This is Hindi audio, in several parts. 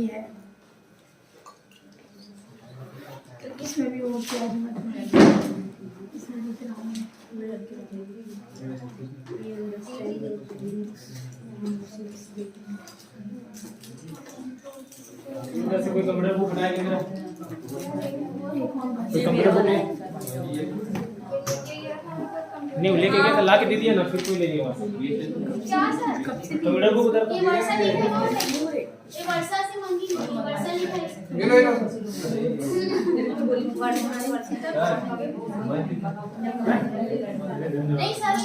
भी है, इसमें भी वो किया इसमें भी से कोई कंप्यूटर बुक बनाया मेरा कोई कंप्यूटर बुक नहीं लेके गया था, ला के दे दिया ना, फिर कोई ले लिया कंप्यूटर बुक उधर वर्षा से मांगी नहीं, वर्षा लिखा है नहीं सर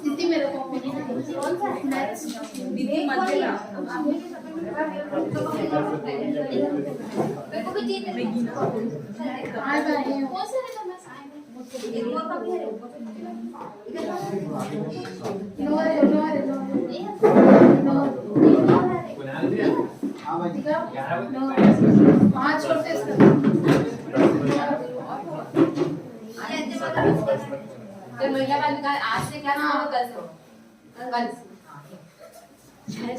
दीदी मेरे को कौन सा दीदी मत देना मेरे को भी दे दे आ गए कौन सा है मैं एक और का भी है महिला बाल विकास आज से क्या नाम होगा? कल 6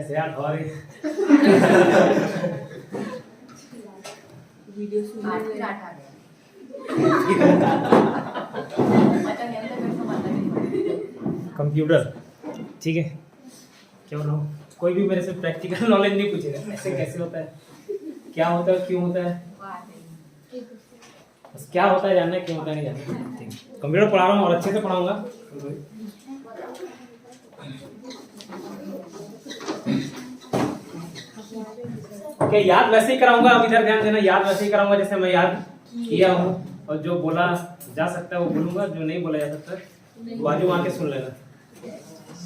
से 8 और वीडियो सुन 8 आ गया कंप्यूटर ठीक है, क्यों ना कोई भी मेरे से प्रैक्टिकल नॉलेज नहीं पूछेगा ऐसे कैसे होता है, क्या होता है, क्यों होता है, बस क्या होता है जानना है, क्यों होता है नहीं जानना। ठीक है, कंप्यूटर पढ़ा रहा हूँ और अच्छे से पढ़ाऊंगा। ओके, याद वैसे ही कराऊंगा, अब इधर ध्यान देना, याद वैसे ही कराऊंगा जैसे मैं याद किया हूँ, और जो बोला जा सकता है वो बोलूंगा, जो नहीं बोला जा सकता बाजू वहां के सुन लेना।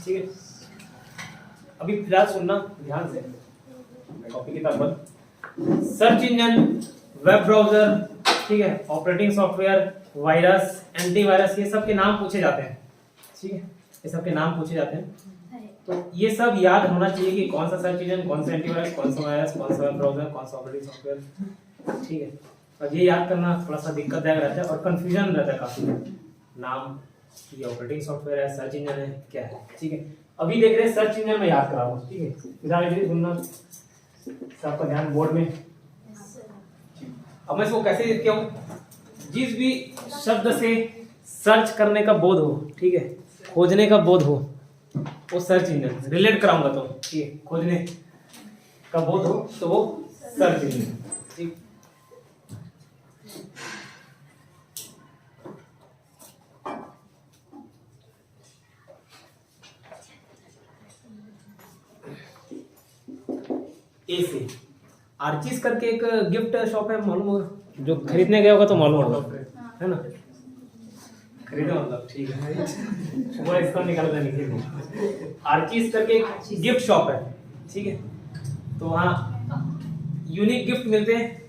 ठीक है, अभी फिलहाल सुनना ध्यान से, कॉपी किताब पर। सर्च इंजन, वेब ब्राउजर, ठीक है, ऑपरेटिंग सॉफ्टवेयर, वायरस, एंटीवायरस, ये सब के नाम पूछे जाते हैं। ठीक है, ये सब के नाम पूछे जाते हैं, तो ये सब याद होना चाहिए कि कौन सा सर्च इंजन, कौन सा एंटीवायरस, कौन सा वायरस, कौन सा वेब ब्राउजर, कौन सा ऑपरेटिंग सॉफ्टवेयर। ठीक है, और ये याद करना थोड़ा सा दिक्कतदायक रहता है और कंफ्यूजन रहता है काफी, नाम ये ऑपरेटिंग सॉफ्टवेयर है, सर्च इंजन है, क्या है। ठीक है, अभी देख रहे हैं सर्च इंजन में याद कराऊंगा। ठीक है, फिलहाल ये सुनना, सबका ध्यान बोर्ड में। अब मैं इसको कैसे लिखता हूँ, जिस भी शब्द से सर्च करने का बोध हो, ठीक है, खोजने का बोध हो, वो सर्च इंजन रिलेट कराऊंगा। तो ठीक है, खोजने का बोध हो तो वो सर्च इंजन। ठीक, ए से आर्चिस करके एक गिफ्ट शॉप है, मालूम होगा, जो खरीदने गया होगा तो मालूम होगा, है ना, खरीदो मतलब। ठीक है, सुबह इसको निकालना नहीं, आर्चिस करके एक गिफ्ट शॉप है। ठीक है, तो वहाँ यूनिक गिफ्ट मिलते हैं,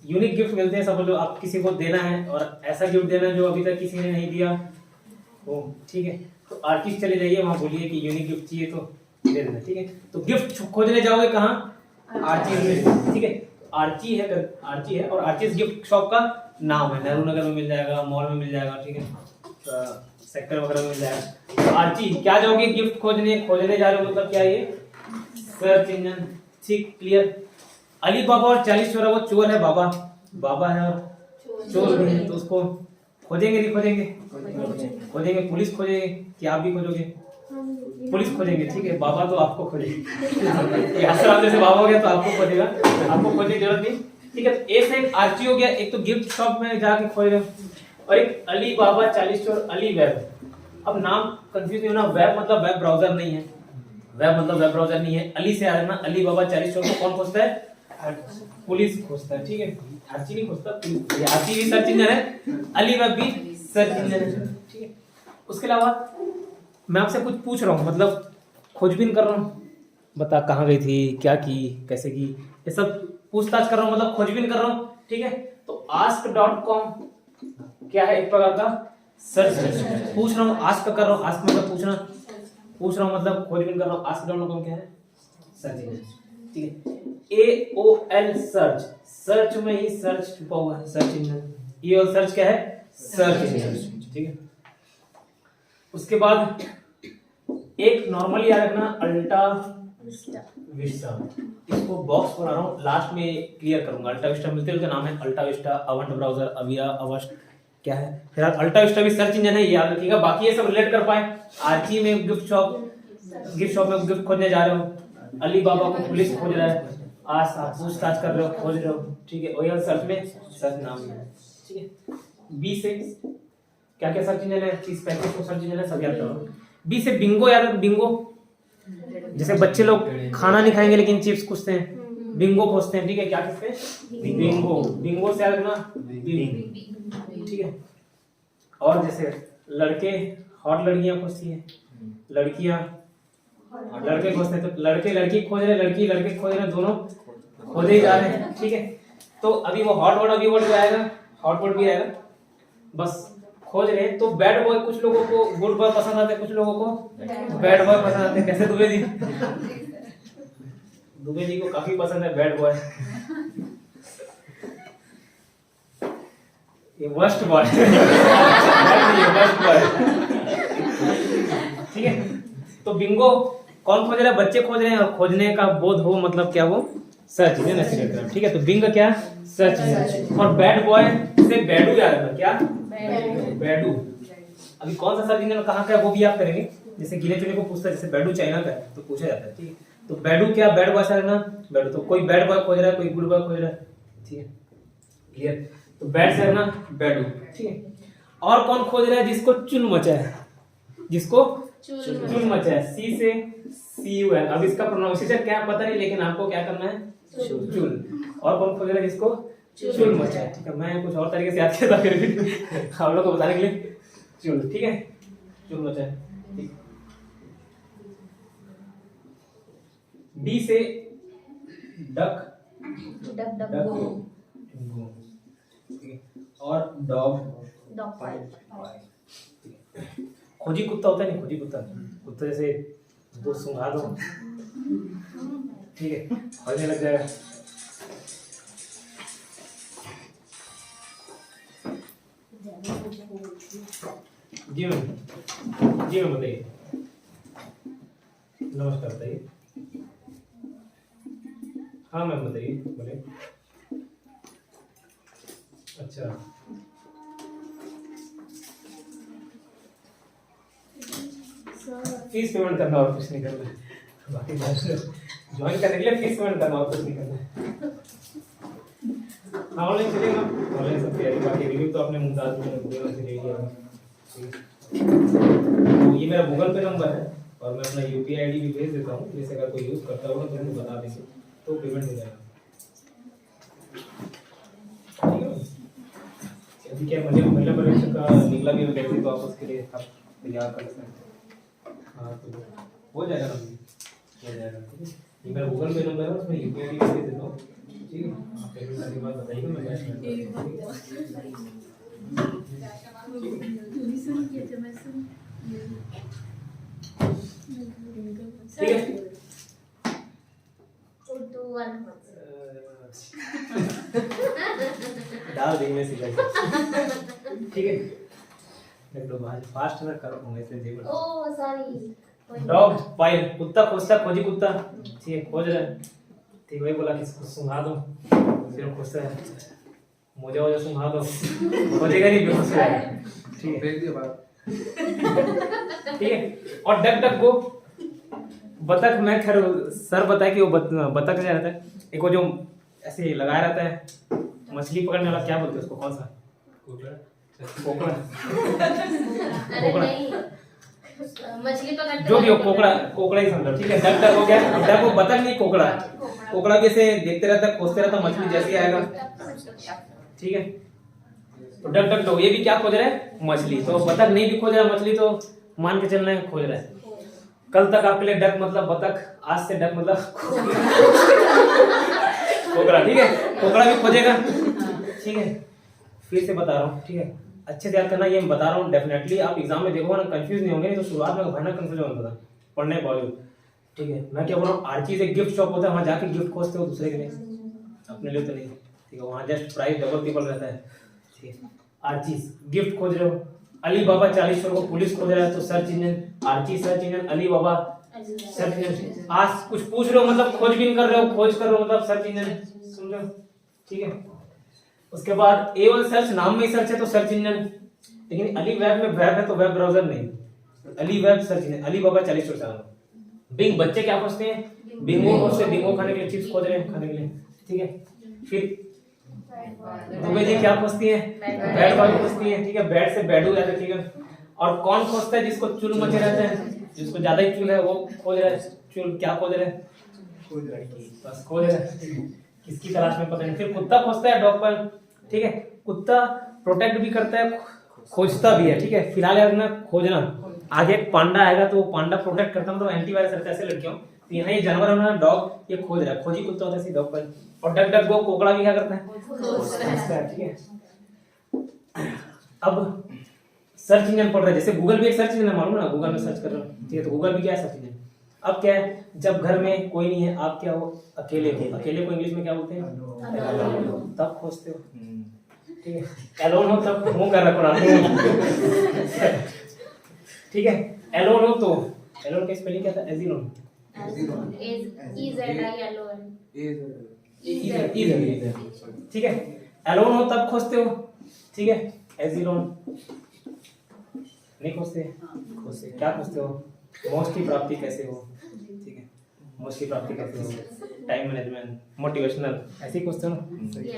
यूनिक गिफ्ट मिलते हैं। समझ लो आप किसी को देना है और ऐसा गिफ्ट देना है जो अभी तक किसी ने नहीं दिया हो। ठीक है, तो आर्चिस चले जाइए, वहाँ बोलिए कि यूनिक गिफ्ट चाहिए तो दे देना। ठीक है, तो गिफ्ट खोजने जाओगे कहाँ, आर्चिस में। ठीक है, आर्ची है और आर्चिस गिफ्ट शॉप का नाम है, नेहरू नगर में मिल जाएगा, मॉल में मिल जाएगा, ठीक है, सेक्टर वगैरह में मिल जाएगा। तो आर्ची क्या जाओगे, गिफ्ट खोजने जा रहे हो, मतलब क्या ये सर्च इंजन। ठीक, क्लियर। अली बाबा और 40 चोर है, वो चोर है, बाबा है और चोर भी है, तो उसको खोजेंगे नहीं खोजेंगे, पुलिस खोजेंगे कि आप भी खोजोगे, पुलिस खोजेंगे। ठीक है, बाबा तो आपको खोजेगी, जैसे बाबा हो गया तो आपको खोजेगा, आपको खोजने की जरूरत नहीं। ठीक है, ए से एक आर्ची हो गया, एक तो गिफ्ट शॉप में जाके खोजेगा, और एक अली बाबा 40 चोर, अली वेब। अब नाम कंफ्यूज नहीं होना, वेब मतलब वेब ब्राउजर नहीं है, वेब मतलब वेब ब्राउजर नहीं है, अली से आ रहा है ना, अली बाबा 40 चोर को कौन खोजता है, पुलिस खोजता है। ठीक है, आर्ची नहीं खोजता, आर्ची भी सर्च इंजन है, अली वेब भी सर्च इंजन है। ठीक है, उसके अलावा मैं आपसे कुछ पूछ रहा हूँ, मतलब खोजबीन कर रहा हूँ, बता कहाँ गई थी, क्या की, कैसे की, ये सब पूछताछ कर रहा हूँ, मतलब खोजबीन कर रहा हूँ। ठीक है, तो ask.com क्या है, एक प्रकार का सर्च पूछ रहा हूँ, आस्क कर रहा हूँ, आस्क मतलब पूछ रहा हूँ, मतलब खोजबीन कर रहा हूँ, ask.com क्या है, सर्च इंजन। ठीक है। AOL सर्च, सर्च में ही सर्च छुपा हुआ है, सर्च इंजन। AOL सर्च क्या है? सर्च इंजन, ठीक है। उसके बाद एक नॉर्मली याद रखना अल्टा विस्टा, इसको बॉक्स बना रहा हूँ, लास्ट में क्लियर करूंगा। अल्टा विस्टा मिलते हैं, उसका नाम है अल्टा विस्टा, अवंट ब्राउजर, अविया, अवस्ट क्या है। फिर अल्टा विस्टा भी सर्च इंजन है, ये याद रखिएगा। बाकी ये सब रिलेट कर पाए। आर्ची में गिफ्ट शॉप में गिफ्ट खोजने जा रहे हो, अली बाबा को पुलिस खोज रहा है, आज आप पूछताछ कर रहे हो, खोज रहे हो, ठीक है। ओएल सर्च में सर्च नाम है, ठीक है। बी से क्या क्या सर्च इंजन है, चीज पैकेज को सर्च इंजन है, सब याद करो। बी से बिंगो याद रखो, बिंगो जैसे बच्चे लोग खाना नहीं खाएंगे लेकिन चिप्स पूछते हैं, बिंगो पूछते हैं, ठीक है। क्या कहते हैं? बिंगो। बिंगो से याद रखना बिंग, ठीक है। और जैसे लड़के हॉट लड़कियां पूछती हैं, लड़कियां लड़के खोजते हैं, तो लड़के लड़की खोज रहे, लड़की लड़के खोज रहे, दोनों खोजे ही जा रहे हैं, ठीक है। तो अभी वो हॉट वर्ड अभी वर्ड भी आएगा, हॉट वर्ड भी आएगा, बस खोज रहे हैं। तो बैड बॉय कुछ लोगों को गुड बॉय पसंद आते हैं, कुछ लोगों को बैड बॉय पसंद आते हैं। कैसे दुबे जी? दुबे जी को काफी पसंद है बैड बॉय, ये वर्स्ट बॉय वर्स्ट बॉय, ठीक है। तो बिंगो कौन खोज रहा है? बच्चे खोज रहे हैं, और खोजने का बोध हो मतलब क्या, वो सर्च इंजन ऐसे करते हैं, ठीक है। तो बिंग क्या? Search engine. और बैड बॉय से बैडू याद रखना, क्या? बैडू। अभी कौन सा सर्च इंजन कहाँ का है वो भी याद करेंगे। जैसे गिने चुने को पूछता है, जैसे बैडू चाइना का है तो पूछा जाता है, ठीक है। तो बैडू क्या? बैड बॉय से रखना बैडू। तो कोई बैड बॉय खोज रहा है, कोई गुड बॉय खोज रहा है, ठीक है, क्लियर। तो बैड से रखना बैडू, ठीक है। और कौन खोज रहा है? जिसको चुल मचा है, जिसको चुल मचा है, सी से CUL। अब इसका प्रोनाउंसिएशन क्या पता नहीं, लेकिन आपको क्या करना है? चुल। और कौन खोज रहा है? जिसको चुल मचा है, ठीक है। मैं कुछ और तरीके से याद किया था, फिर भी आप लोग को बताने के लिए चुल, ठीक है, चुल मचा है, ठीक। डी से डक, और डॉग, खोजी कुत्ता होता है नहीं, खोजी कुत्ता, कुत्ता जैसे वो सुंघा दो, ठीक है, खोजने लग जाएगा। जी मैम, जी मैम बताइए। नमस्कार, बताइए। हाँ मैम बताइए, बोले। अच्छा, फीस पेमेंट करना और कुछ नहीं करना, बाकी ज्वाइन करने के लिए फीस पेमेंट करना और कुछ नहीं करना। ऑनलाइन चलेगा, ऑनलाइन सब तैयारी, बाकी रिव्यू तो आपने मुमताज में गूगल से ले लिया। तो ये मेरा गूगल पे नंबर है, और मैं अपना UPI ID भी भेज देता हूँ, जैसे अगर कोई यूज़ करता होगा तो मुझे बता दीजिए, तो पेमेंट हो जाएगा, ठीक है। अभी क्या महिला परीक्षा का निकला भी वैकेंसी, तो आप उसके लिए आप तैयार कर सकते हैं। हाँ तो हो जाएगा ना, हो जाएगा, ठीक है। ये मेरा गूगल पे नंबर है, उसमें UPI ID भेज देता हूँ, ठीक है। आप पेमेंट करने के बाद बताइएगा, मैं कैश में ठीक है। डाल देंगे सीधा, ठीक है। देख लो भाई फास्ट ना करो, वैसे देखो। Oh sorry. डॉग फाइल, कुत्ता खोजता, खोजी कुत्ता, ठीक है, खोज रहा है, ठीक, वही बोला कि सुंघा दो, फिर खोजता है, मोजा वोजा सुंघा दो, खोजेगा नहीं, बेहोश हो जाएगा, ठीक है, फेंक दिया बात, ठीक है। और डक डक गो, बतख, मैं खैर सर बताया कि वो बतख क्या रहता है, एक वो जो ऐसे लगाया रहता है मछली पकड़ने वाला, क्या बोलते हैं उसको, कौन सा? कोकड़ा, मछली पकड़ते, जो भी हो, कोकड़ा ही समझो, ठीक है। डक डक हो गया। डक वो बतख नहीं, कोकड़ा, कोकड़ा भी ऐसे देखते रहता है, खोजते रहता है, मछली जैसे आएगा, ठीक है। तो डक डक डो, ये भी क्या खोज रहा है? मछली। तो बतख नहीं भी खोज रहा है, मछली तो मान के चलना है खोज रहा है। कल तक आपके लिए डक मतलब बतख, आज से डक मतलब कोकड़ा, ठीक है, कोकड़ा भी खोजेगा, ठीक है। फिर से बता रहा हूँ, ठीक है, अच्छे से याद करना, ये मैं बता रहा हूँ, डेफिनेटली आप एग्जाम में देखोगे ना, कंफ्यूज नहीं होंगे, नहीं तो शुरुआत में भयानक कंफ्यूजन होता था पढ़ने के बावजूद। ठीक है। मैं क्या बोल रहा हूँ, आर्ची से गिफ्ट शॉप होता है, वहाँ जाके गिफ्ट खोजते हो दूसरे के लिए, अपने लिए तो नहीं, ठीक है। वहाँ जस्ट प्राइस डबल ट्रिपल रहता है, ठीक है। आर्चीज गिफ्ट खोज रहे हो, अली बाबा 40 करोड़ को पुलिस खोज रहा है, तो search engine Archie search engine Ali Baba search engine. आज कुछ पूछ रहे हो मतलब खोजबीन कर रहे हो, खोज कर रहे हो मतलब सर्च इंजन, सुन रहे हो, ठीक है। उसके बाद A1 सर्च, नाम में ही सर्च है तो सर्च इंजन, लेकिन अली वेब में वेब है तो वेब ब्राउजर नहीं, Ali web search engine, Ali Baba 40 crore चलाना। बिंग बच्चे क्या खोजते हैं, बिंगो खोजते, बिंगो खाने के लिए चिप्स खोज रहे हैं खाने के लिए, ठीक है। फिर दुबे जी क्या खोजती है, बैट बॉल खोजती है, ठीक है। बैट से बैडू रहता है, ठीक है। और कौन खोजता है, जिसको चुल मचे रहते हैं, जिसको ज्यादा ही चुल है वो खोज रहा है, चुल क्या खोज रहे हैं, खोज रहा है, बस खोज रहा है, किसकी तलाश में पता नहीं। फिर कुत्ता खोजता है डॉग पर, ठीक है। कुत्ता प्रोटेक्ट भी करता है, खोजता भी है, ठीक है। फिलहाल यार ना खोजना, आगे एक पांडा आएगा तो पांडा प्रोटेक्ट करता मतलब एंटीवायरस रहता है ऐसे लड़कियों, तो यहाँ ये जानवर है ना डॉग, ये खोज रहा है, खोजी कुत्ता होता है डॉग पर। और डक डक गो कोकड़ा भी क्या करता है, खोजता है, ठीक है। अब सर्च इंजन पढ़ रहे हैं, जैसे गूगल भी एक सर्च इंजन है, मालूम ना, गूगल में सर्च कर रहे हो, ठीक है। तो गूगल भी क्या है, सर्च इंजन। अब क्या है, जब घर में कोई नहीं है, आप क्या हो, अकेले हो, अकेले को इंग्लिश में क्या बोलते हैं, तब खोजते हो, ठीक है। एलोन हो तब मुंह कर रखो ना, ठीक है। एलोन हो तो एलोन का स्पेलिंग क्या था, एजिलोन, ठीक है। एलोन हो तब खोजते हो, ठीक है। एजिलोन नहीं खोजते, खोजते क्या खोजते हो, मोक्ष की प्राप्ति कैसे हो, ठीक है। मोक्ष की प्राप्ति कैसे हो, टाइम मैनेजमेंट, मोटिवेशनल, ऐसे ही खोजते हो ना।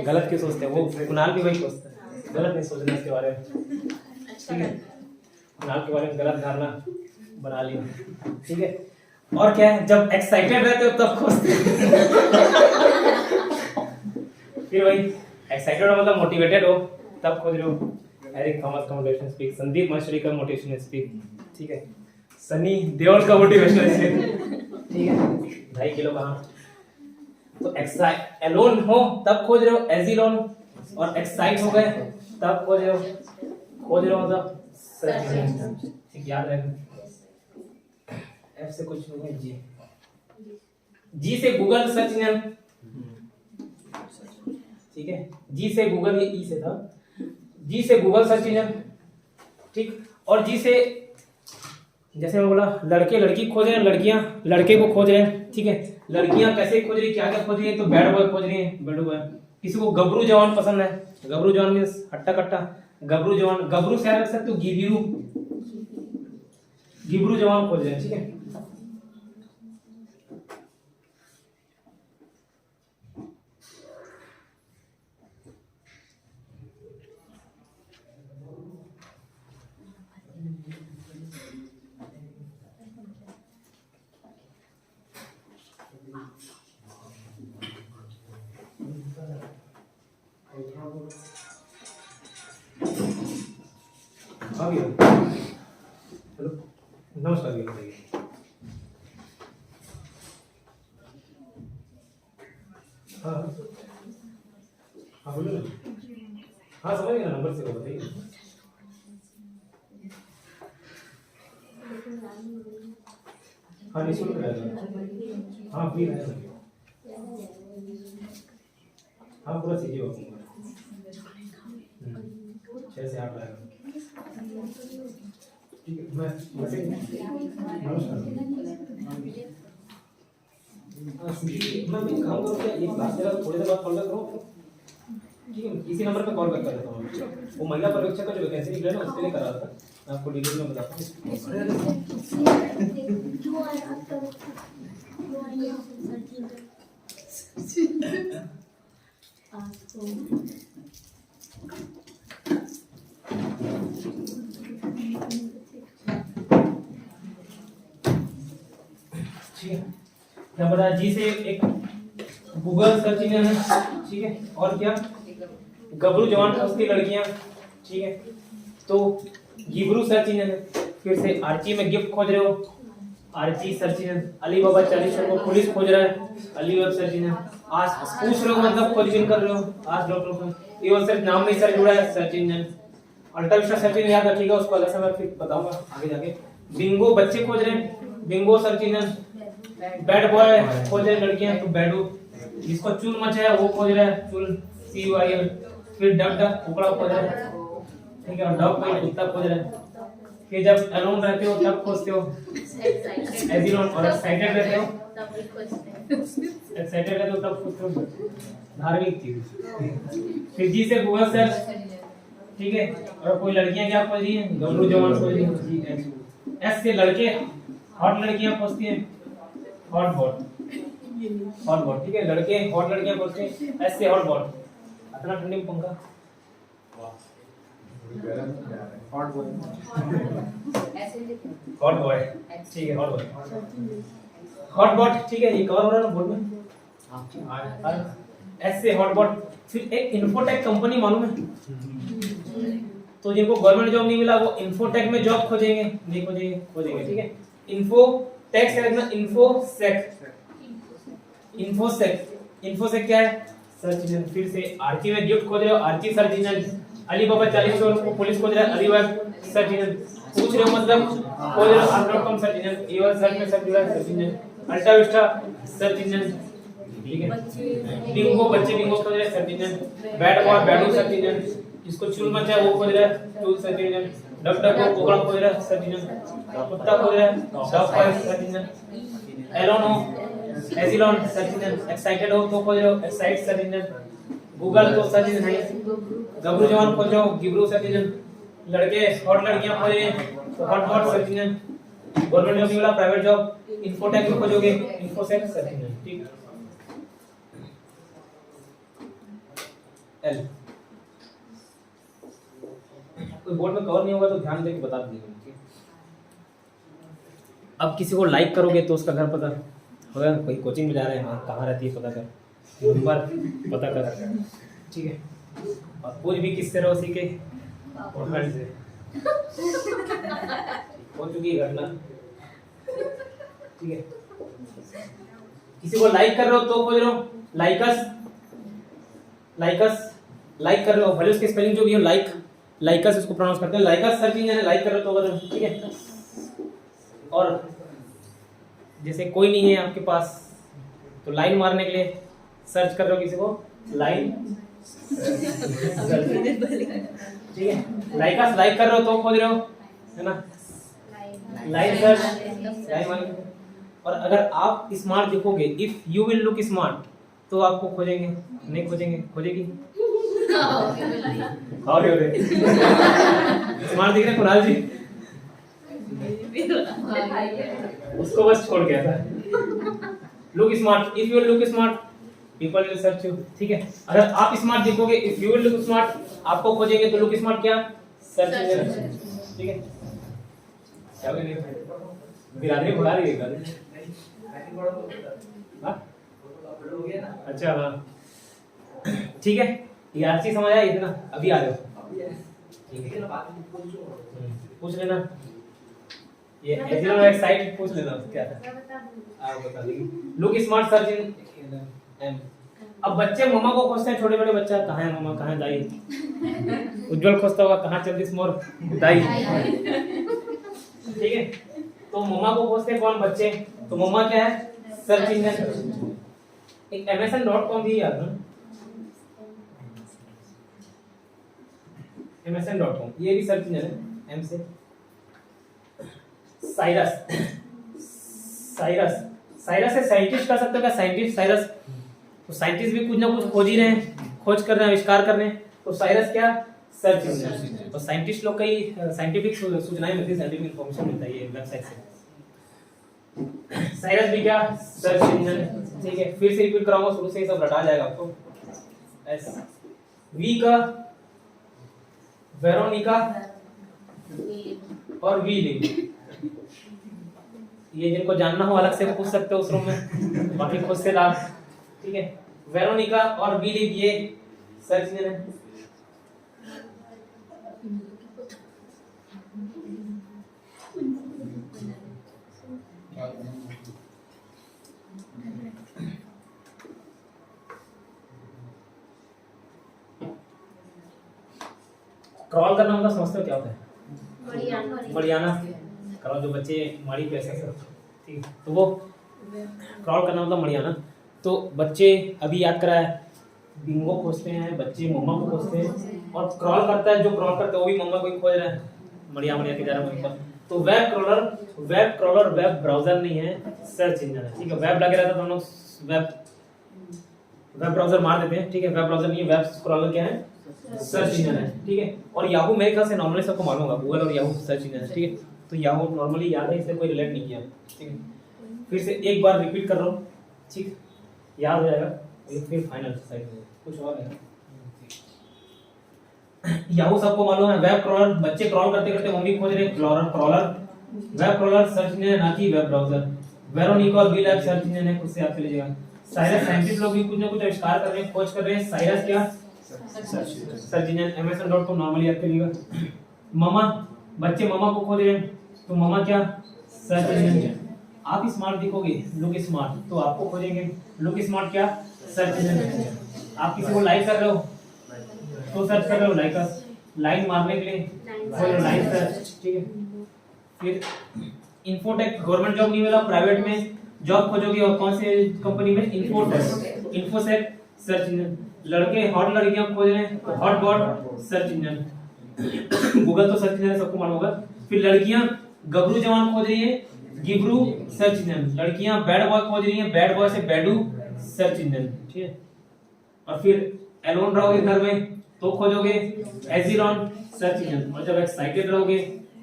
गलत क्यों सोचते हैं, वो कुणाल भी वही खोजता है, गलत नहीं सोचना इसके बारे में, ठीक है। कुणाल के बारे में गलत धारणा बना ली, ठीक है। और क्या है, जब एक्साइटेड रहते हो तब खोजते फिर वही एक्साइटेड हो मतलब मोटिवेटेड हो तब खोज रहे हो। एरिक थॉमस का मोटिवेशन स्पीक, संदीप महेश्वरी का मोटिवेशन स्पीक, ठीक है। सनी देओल का मोटिवेशन स्पीक, ठीक है। 2.5 किलो कहाँ, तो एक्साइट एलोन हो तब खोज रहे हो, एजिलोन, और एक्साइट हो गए तब खोज रहे हो मतलब सर्च इंजन, ठीक, याद रखना। एफ से कुछ नहीं है, जी से गूगल सर्च इंजन, ठीक है। जी से गूगल, ये ई से था, जी से गूगल सर्च इंजन, ठीक। और जी से जैसे मैं बोला लड़के लड़की खोज रहे हैं, लड़कियां लड़के को खोज रहे हैं, ठीक है। लड़कियां कैसे खोज रही, क्या क्या खोज रही है, तो बैड बॉय खोज रही है, बैड बॉय। किसी को गबरू जवान पसंद है, गबरू जवान मींस हट्टा कट्टा, गबरू जवान, गबरू से रख सकते हो गिबरू, गिबरू जवान खोज रहे हैं, ठीक है। हेलो नमस्कार भैया, बताइए। हाँ हाँ बोलो ना, हाँ समझ गया, नंबर से बताइए। हाँ निःशुल्क रहेगा, हाँ फ्री रहेगा, हाँ पूरा सीधी हो 6 से 8 रहेगा, ठीक है। मैं मैसेज नमस्कार, मैं काम करूँ क्या, ये क्लास मेरा थोड़ी देर बाद कॉल बैक करूँ, ठीक है। इसी नंबर पे कॉल बैक कर देता हूँ। वो महिला पर्यवेक्षक का जो वैकेंसी निकला ना उसके लिए करा था, मैं आपको डिटेल में बताता क्या बता, जी से एक गूगल सर्च इंजन है, ठीक है। और क्या, गबरू जवान खोजती लड़कियां, ठीक है। तो गिबरू सर्च इंजन है। फिर से आर्ची में गिफ्ट खोज रहे हो, Archie search engine. Ali Baba 40 को पुलिस खोज रहा है, अली वेब सर्च इंजन। आज पूछ रहे हो मतलब खोजबीन कर रहे हो, आज डॉक्टर ये सर्च नाम में सर्च जुड़ा है, search engine. Ultra Vista search engine याद रखिएगा, उसको अलग से मैं फिर बताऊंगा आगे जाके। बिंगो बच्चे खोज रहे हैं, Bingo search engine, bad boy खोज रहे लड़कियां तो बैडू, जिसको चुल मचा है वो खोज रहा है चुल CUIL, फिर डग डग कुकड़ा खोज रहा है, ठीक है, और डग कोई कुत्ता खोज रहा है, फिर जब अलोन रहते हो तब खोजते हो एजिलोन, और एक्साइटेड रहते हो तब खोजते हो धार्मिक चीज। फिर जी से गूगल सर्च, ठीक है, और कोई लड़कियां क्या खोज रही हैं, गबरू जवान खोज रही हैं जी। एस से लड़के हॉट लड़कियां खोजती हैं, हॉट बॉट, ठीक है, लड़के हॉट लड़कियां खोजते हैं, एस से हॉट बॉट, इतना ठंडी में पंखा, हॉट बॉय, ठीक है, हॉट बॉट, ठीक है, ये कवर हो रहा है ना बोर्ड में, एस से हॉट बॉट। फिर एक इन्फोटेक कंपनी मालूम है, तो जिनको गवर्नमेंट जॉब नहीं मिला वो इन्फोटेक में जॉब खोजेंगे, नहीं खोजेंगे, ठीक है, इन्फोटेक से रखना, इन्फोसेक क्या है, सर्च इंजन। फिर से आर्ची में गिफ्ट खोज रहे हो, आर्ची सर्च इंजन, अलीबाबा 40 को पुलिस खोज रहा है, अलीबाबा सर्च इंजन, पूछ रहे हो मतलब खोज रहे हो, आर्ट.com सर्च इंजन, एवर सर्च में search engine, Alta Vista search engine, ठीक है, बिंगो बच्चे बिंगो खोज रहे हैं search engine, bad boy Baidu search engine, जिसको चुल मचा है वो खोज रहा है चुल सर्च इंजन, डक डक को कोकड़ा खोज रहा है सर्च इंजन, कुत्ता खोज रहा है डॉग सर्च इंजन, एलोन हो एजिलोन सर्च इंजन, एक्साइटेड हो तो खोज रहे हो एक्साइट सर्च इंजन, गूगल तो सर्च इंजन है, गबरू जवान खोज रहे हो गिबरू सर्च इंजन, लड़के हॉट लड़कियां खोज रहे हैं तो HotBot search engine, government job मिला प्राइवेट जॉब इन्फोटेक में खोजोगे इन्फोसेक सर्च इंजन, ठीक। एल कोई बोर्ड में कवर नहीं होगा तो ध्यान देके बता दीजिएगा, ठीक। अब किसी को लाइक करोगे तो उसका घर पता होगा, कोई कोचिंग में जा रहे हैं हाँ कहाँ रहती है पता कर, नंबर पता कर, ठीक है, और पूछ भी किससे रहो सीखे और फ्रेंड से, हो चुकी है घटना, ठीक है। किसी को लाइक कर रहे हो तो खोज रहे हो लाइकस लाइक कर रहे हो, भले उसकी स्पेलिंग जो भी हो लाइकस इसको प्रोनाउंस करते हैं, लाइकस सर्च इंजन है, लाइक कर रहे हो तो खोज रहे हो, ठीक है। और जैसे कोई नहीं है आपके पास तो लाइन मारने के लिए सर्च कर रहे हो किसी को लाइन, ठीक है, लाइकस लाइक कर रहे हो तो खोज रहे हो, है ना, लाइन सर्च लाइन मारने। और अगर आप स्मार्ट दिखोगे, if you will look smart तो आपको खोजेंगे, नहीं खोजेगी और स्मार्ट दिख रहे कुणाल जी, उसको बस छोड़ गया था, look smart, if you look smart people will search you, ठीक है। अगर आप स्मार्ट दिखोगे, if you will look smart आपको खोजेंगे तो लुक स्मार्ट क्या सर्च इंजन, ठीक है। क्या बोल रहे हैं बिरादरी बुला रही है अच्छा हाँ ठीक है, ये हर चीज समझ आई इतना, अभी आ रहे हो ठीक है, पूछ लेना, ये एजिलो वेबसाइट पूछ लेना क्या था आप बता देंगे। लुक स्मार्ट सर्च इन एम। अब बच्चे मम्मा को खोजते हैं, छोटे बड़े बच्चा कहाँ है मम्मा कहाँ है दाई, उज्जवल खोजता होगा कहाँ चल दिस मोर दाई, ठीक है। तो मम्मा को खोजते हैं कौन बच्चे, तो मम्मा क्या है सर्च इंजन। एक MSN.com भी याद ना, MSN.com ये भी सर्च इंजन है, M से। साइरस है साइंटिस्ट कर सकते हो क्या, साइंटिस्ट साइरस, तो साइंटिस्ट भी कुछ ना कुछ खोज ही रहे हैं, खोज कर रहे हैं, आविष्कार कर रहे हैं, तो साइरस क्या सर्च इंजन। और साइंटिस्ट लोग कई साइंटिफिक सूचनाएं मिलती है, साइंटिफिक इंफॉर्मेशन मिलता है ये वेबसाइट से। साइरस भी क्या सर्च इंजन, ठीक है। फिर से रिपीट कराऊंगा, शुरू से ही सब रटा जाएगा आपको। एस वी का वेरोनिका और वी लिंक, ये जिनको जानना हो अलग से पूछ सकते हो उस रूम में, बाकी खुद से लाभ, ठीक है। वेरोनिका और वी लिंक ये सर्च इंजन है। क्रॉल करना मतलब समझते हो क्या होता है, बढ़ियाना करो, जो बच्चे माड़ी पे ऐसे, ठीक है। तो वो क्रॉल करना मतलब मड़िया ना। तो बच्चे अभी याद करा है, बिंगो खोजते हैं, बच्चे मम्मा को खोजते हैं, और क्रॉल करता है, जो क्रॉल करता है वो भी मम्मा को ही खोज रहा है, मड़िया मड़िया के जा रहा है। तो वेब क्रॉलर वेब ब्राउजर नहीं है, सर्च इंजन है, ठीक है। वेब लगे रहता तो हम लोग वेब ब्राउजर मार देते हैं, ठीक है। वेब ब्राउजर नहीं है, वेब क्रॉलर क्या है, सर्च इंजन है, ठीक है। और याहू मेरे ख्याल से नॉर्मली सबको मालूम होगा, गूगल और याहू सर्च इंजन है, ठीक है। तो याहू नॉर्मली याद है, इससे कोई रिलेट नहीं किया, ठीक है। फिर से एक बार रिपीट कर रहा हूँ, ठीक, याद हो जाएगा। फिर फाइनल साइड में कुछ और है, याहू सबको मालूम है। वेब क्रॉलर, बच्चे क्रॉल करते करते मम्मी खोज रहे, crawler web crawler search engine है, ना कि वेब ब्राउजर। वेरोनिका और बिल ऐप सर्च इंजन है, खुद से आप लीजिएगा। साइरस, साइंटिस्ट लोग भी कुछ ना कुछ आविष्कार कर रहे हैं, खोज कर रहे हैं। साइरस क्या, सर्च इंजन। amazon.com नॉर्मली याद करिएगा। ममा, बच्चे ममा को खोज रहे हैं, तो ममा क्या, सर्च इंजन। आप स्मार्ट दिखोगे, लुक स्मार्ट, तो आपको खोजेंगे। लुक स्मार्ट क्या, सर्च इंजन। आप किसी को लाइक कर रहे हो तो सर्च कर रहे हो लाइक, लाइन मारने के लिए खोज रहे हो लाइन सर्च, ठीक है। फिर इन्फोटेक, गवर्नमेंट जॉब नहीं मिला, प्राइवेट में जॉब खोजोगे, और कौन से कंपनी में, इन्फोसेक सर्च इंजन। लड़के हॉट लड़कियां खोज रहे हैं, तो HotBot search engine. Google तो सर्च इंजन सबको मालूम होगा। फिर लड़कियां गबरू जवान खोज रही है, गिबरू सर्च इंजन। लड़कियां बैड बॉय खोज रही हैं, बैड बॉय से बैडू सर्च इंजन, ठीक है। और फिर एलोन रहोगे घर में तो खोजोगे एजिरॉन सर्च इंजन, और जब एक्साइटेड रहोगे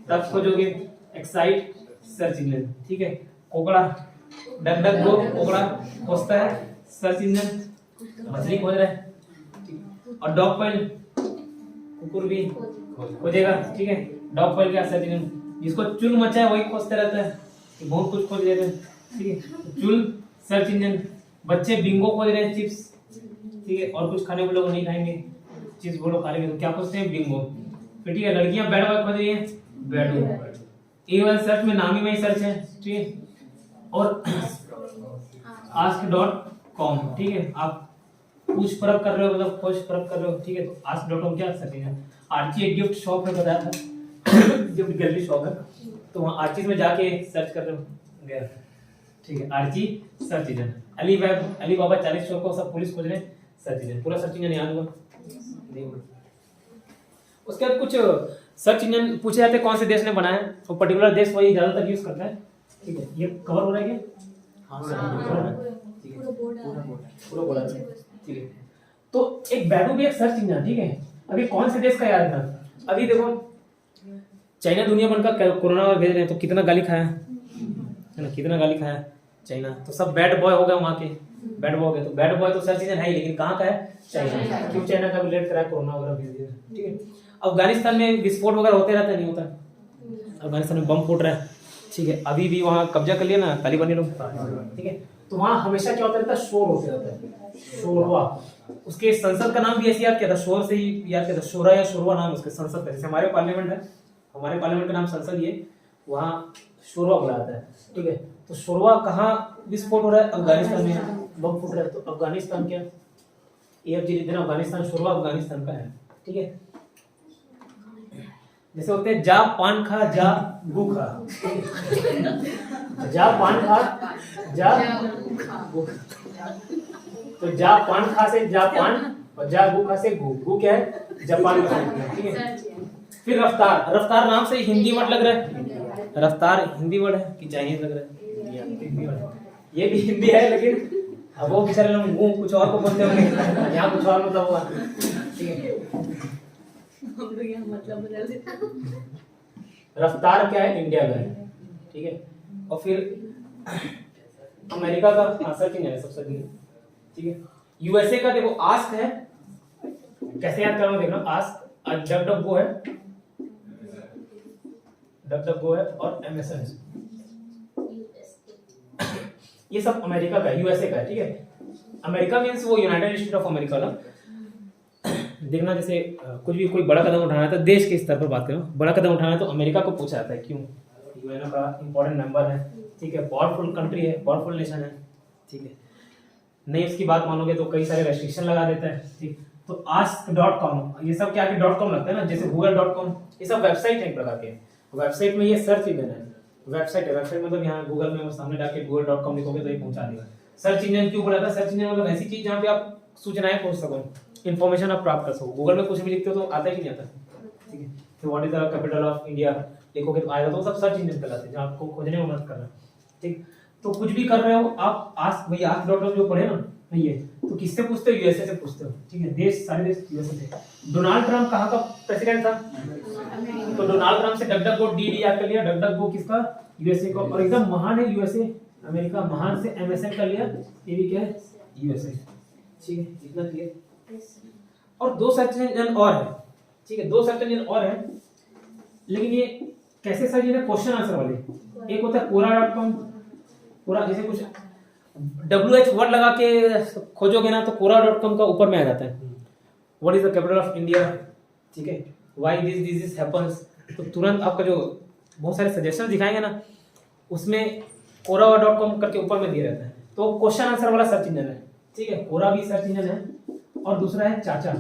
तब खोजोगे एक्साइट सर्च इंजन, ठीक है। कोकड़ा, डक डक गो, कोकड़ा खोजता है, सर्च इंजन। मछली खोज रहा है, और डॉग पाइल, कुकुर भी खोजेगा, ठीक है। डॉग पाइल क्या, सर्च इंजन। जिसको चुल मचा है वही खोजते रहता है, बहुत कुछ खोज लेते हैं, ठीक है। चुल सर्च इंजन। बच्चे बिंगो खोज रहे हैं, चिप्स, ठीक है। और कुछ खाने को लोग नहीं खाएंगे, चिप्स बोलो खा लेंगे, तो क्या खोजते हैं, बिंगो, फिर ठीक है। लड़कियां बैड बॉय खोज रही हैं, बैडू। ए1 सर्च में नामी में ही सर्च है, ठीक है। और ask.com, ठीक है। आप पूछ परख कर रहे हो, मतलब खोज परख कर रहे हो, ठीक है। तो ask.com क्या सर्च है। आर्ची एक गिफ्ट शॉप है, बताया था, गिफ्ट गैलरी शॉप है, तो वहाँ आर्चीज में जाके सर्च कर रहे हो, ठीक है। Archie search engine. अलीबाबा 40 चोर को सब पुलिस खोज रहे हैं, सर्च इंजन। पूरा सर्च इंजन याद हुआ। उसके बाद कुछ सर्च इंजन पूछे जाते हैं कौन से देश ने बनाया है, तो पर्टिकुलर देश वही ज्यादातर यूज करता है, ठीक है। ये कवर हो रहा है क्या, हाँ सर, ठीक है, पूरा बोर्ड है, ठीक है। तो एक बैडू भी एक सर्च इंजन, ठीक है। अभी कौन से देश का याद था, अभी देखो चाइना दुनिया भर का कोरोना वायरस भेज रहे हैं, तो कितना गाली खाया है ना, कितना गाली खाया चाइना। तो सब बैड बॉय हो गए वहाँ के, बैड बॉय हो गए। तो बैड बॉय तो सर्च इंजन है ही, लेकिन कहाँ का है, चाइना। क्यों चाइना का रिलेट करा, कोरोना वगैरह भेज दिया, ठीक है। अफगानिस्तान में विस्फोट वगैरह होते रहता नहीं होता, अफगानिस्तान में बम फूट रहा है, ठीक है। अभी भी वहाँ कब्जा कर लिया ना तालिबानी लोग, ठीक है। तो वहाँ हमेशा क्या होता रहता है, शोर होते रहता है, शोरवा। उसके संसद का नाम भी ऐसे याद किया था, शोर से ही याद किया था, शोरा या शोरवा नाम उसके संसद का। जैसे हमारे पार्लियामेंट है, हमारे पार्लियामेंट का नाम संसद ही है, वहाँ शोरवा बोला जाता है, ठीक है। तो शोरवा कहाँ विस्फोट हो रहा है, अफगानिस्तान में बम फूट रहा है। तो अफगानिस्तान क्या, AFG लिख देना, अफगानिस्तान, शोरवा अफगानिस्तान का है, ठीक है। जैसे होते हैं जा पान खा जा गू खा, जा पान खा जा गू खा। तो जा पान खा से जापान, और जा गू खा से गू, गू क्या है, जापान का, ठीक है। फिर रफ्तार, रफ्तार नाम से हिंदी वर्ड लग रहा है, रफ्तार हिंदी वर्ड है कि चाइनीज लग रहा है, हिंदी वर्ड है। ये भी हिंदी है, लेकिन अब वो बेचारे लोग कुछ और को बोलते होंगे, यहाँ कुछ और मतलब हुआ, ठीक है। रफ्तार क्या है, इंडिया का है, ठीक है। और फिर अमेरिका का सर्च इंजन है सबसे आगे, ठीक है। यूएसए का देखो आस्क है, कैसे याद करना देखना, आस्क, डक डक गो है, डक डक गो है, और अमेज़न, ये सब अमेरिका का है, यूएसए का है, ठीक है। अमेरिका मींस वो यूनाइटेड स्टेट ऑफ अमेरिका ना। देखना जैसे कुछ भी कोई बड़ा कदम उठाना है तो देश के स्तर पर बात करें, बड़ा कदम उठाना है तो अमेरिका को पूछा जाता है, क्यों, यूएन का इंपॉर्टेंट मेंबर है, ठीक है। पावरफुल कंट्री है, पावरफुल नेशन है, ठीक है। नहीं इसकी बात मानोगे तो कई सारे रेस्ट्रिक्शन लगा देता है, ठीक। तो ask.com, ये सब क्या .com लगता है ना, जैसे google.com, ये सब वेबसाइट है एक प्रकार के। वेबसाइट में ये सर्च इंजन है, वेबसाइट है, वेबसाइट मतलब यहाँ गूगल में सामने डाके google.com लिखोगे तो ये पहुंचा देगा। सर्च इंजन क्यों बोला था? सर्च इंजन मतलब ऐसी चीज जहाँ पे आप सूचनाएं खोज सको, इन्फॉर्मेशन आप प्राप्त कर सको। गूगल में कुछ भी लिखते हो तो आता ही नहीं आता, ठीक है। तो what is the capital of India लिखोगे तो आएगा, तो सब सर्च इंजन कहलाते हैं जहाँ आपको खोजने में मदद करना, ठीक। तो कुछ भी कर रहे हो आप, आस्क भैया ask.com जो पढ़े ना ये, तो किससे पूछते हो? यूएसए से पूछते हो, ठीक है। देश, सारे देश यूएसए से। डोनाल्ड ट्रम्प कहाँ का प्रेसिडेंट था? तो डोनाल्ड ट्रम्प से डगडगो डी याद कर लिया। डगडगो किसका? यूएसए का। और एकदम महान है यूएसए, अमेरिका महान से एमएसएन कर लिया, ये भी क्या है? यूएसए, ठीक है। इतना क्लियर। और दो सर्च इंजन और है, ठीक है, दो सर्च इंजन और है, लेकिन ये कैसे सर्च इंजन? क्वेश्चन आंसर वाले। एक होता है quora.com, पूरा जैसे कुछ WH वर्ड लगा के खोजोगे ना तो quora.com का ऊपर में आ जाता है। What is the capital of India, ठीक है। व्हाई दिस डिजीज हैपेंस, तो तुरंत आपका जो बहुत सारे सजेशन दिखाएंगे ना उसमें quora.com करके ऊपर में दिया रहता है। तो क्वेश्चन आंसर वाला सर्च इंजन है, ठीक है। quora भी सर्च इंजन है। और दूसरा है चाचा,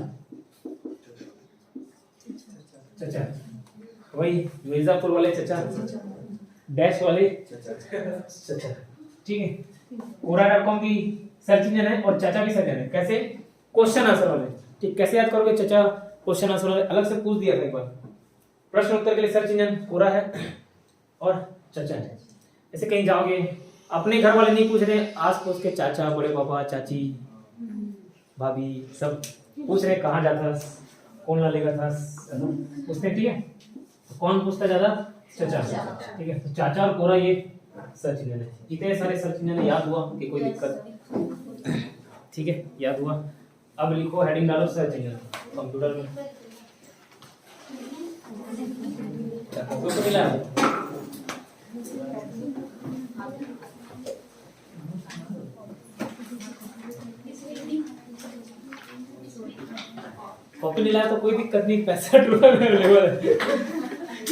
चाचा वही मिर्जापुर वाले चाचा, डैश वाले चाचा, ठीक है। quora.com भी सर्च इंजन है और चाचा भी सर्च इंजन है। कैसे? क्वेश्चन आंसर वाले, ठीक। कैसे याद करोगे? चाचा क्वेश्चन आंसर वाले अलग से पूछ दिया था एक बार। प्रश्न उत्तर के लिए सर्च इंजन quora है और चाचा है। ऐसे कहीं जाओगे, अपने घर वाले नहीं पूछ रहे, आस पड़ोस के चाचा, बड़े पापा, चाची, भाभी सब पूछ रहे कहाँ जाता, कौन ला लेगा था, पूछते, ठीक है। तो कौन पूछता ज्यादा? चाचा, ठीक है। तो चाचा और quora ये सर्च इंजन है। इतने सारे सर्च इंजन याद हुआ कि कोई दिक्कत? ठीक है, याद हुआ। अब लिखो, हेडिंग डालो सर्च इंजन कंप्यूटर में। तो मिला है कॉपी नहीं लाया तो कोई दिक्कत नहीं, ₹65 में अवेलेबल है।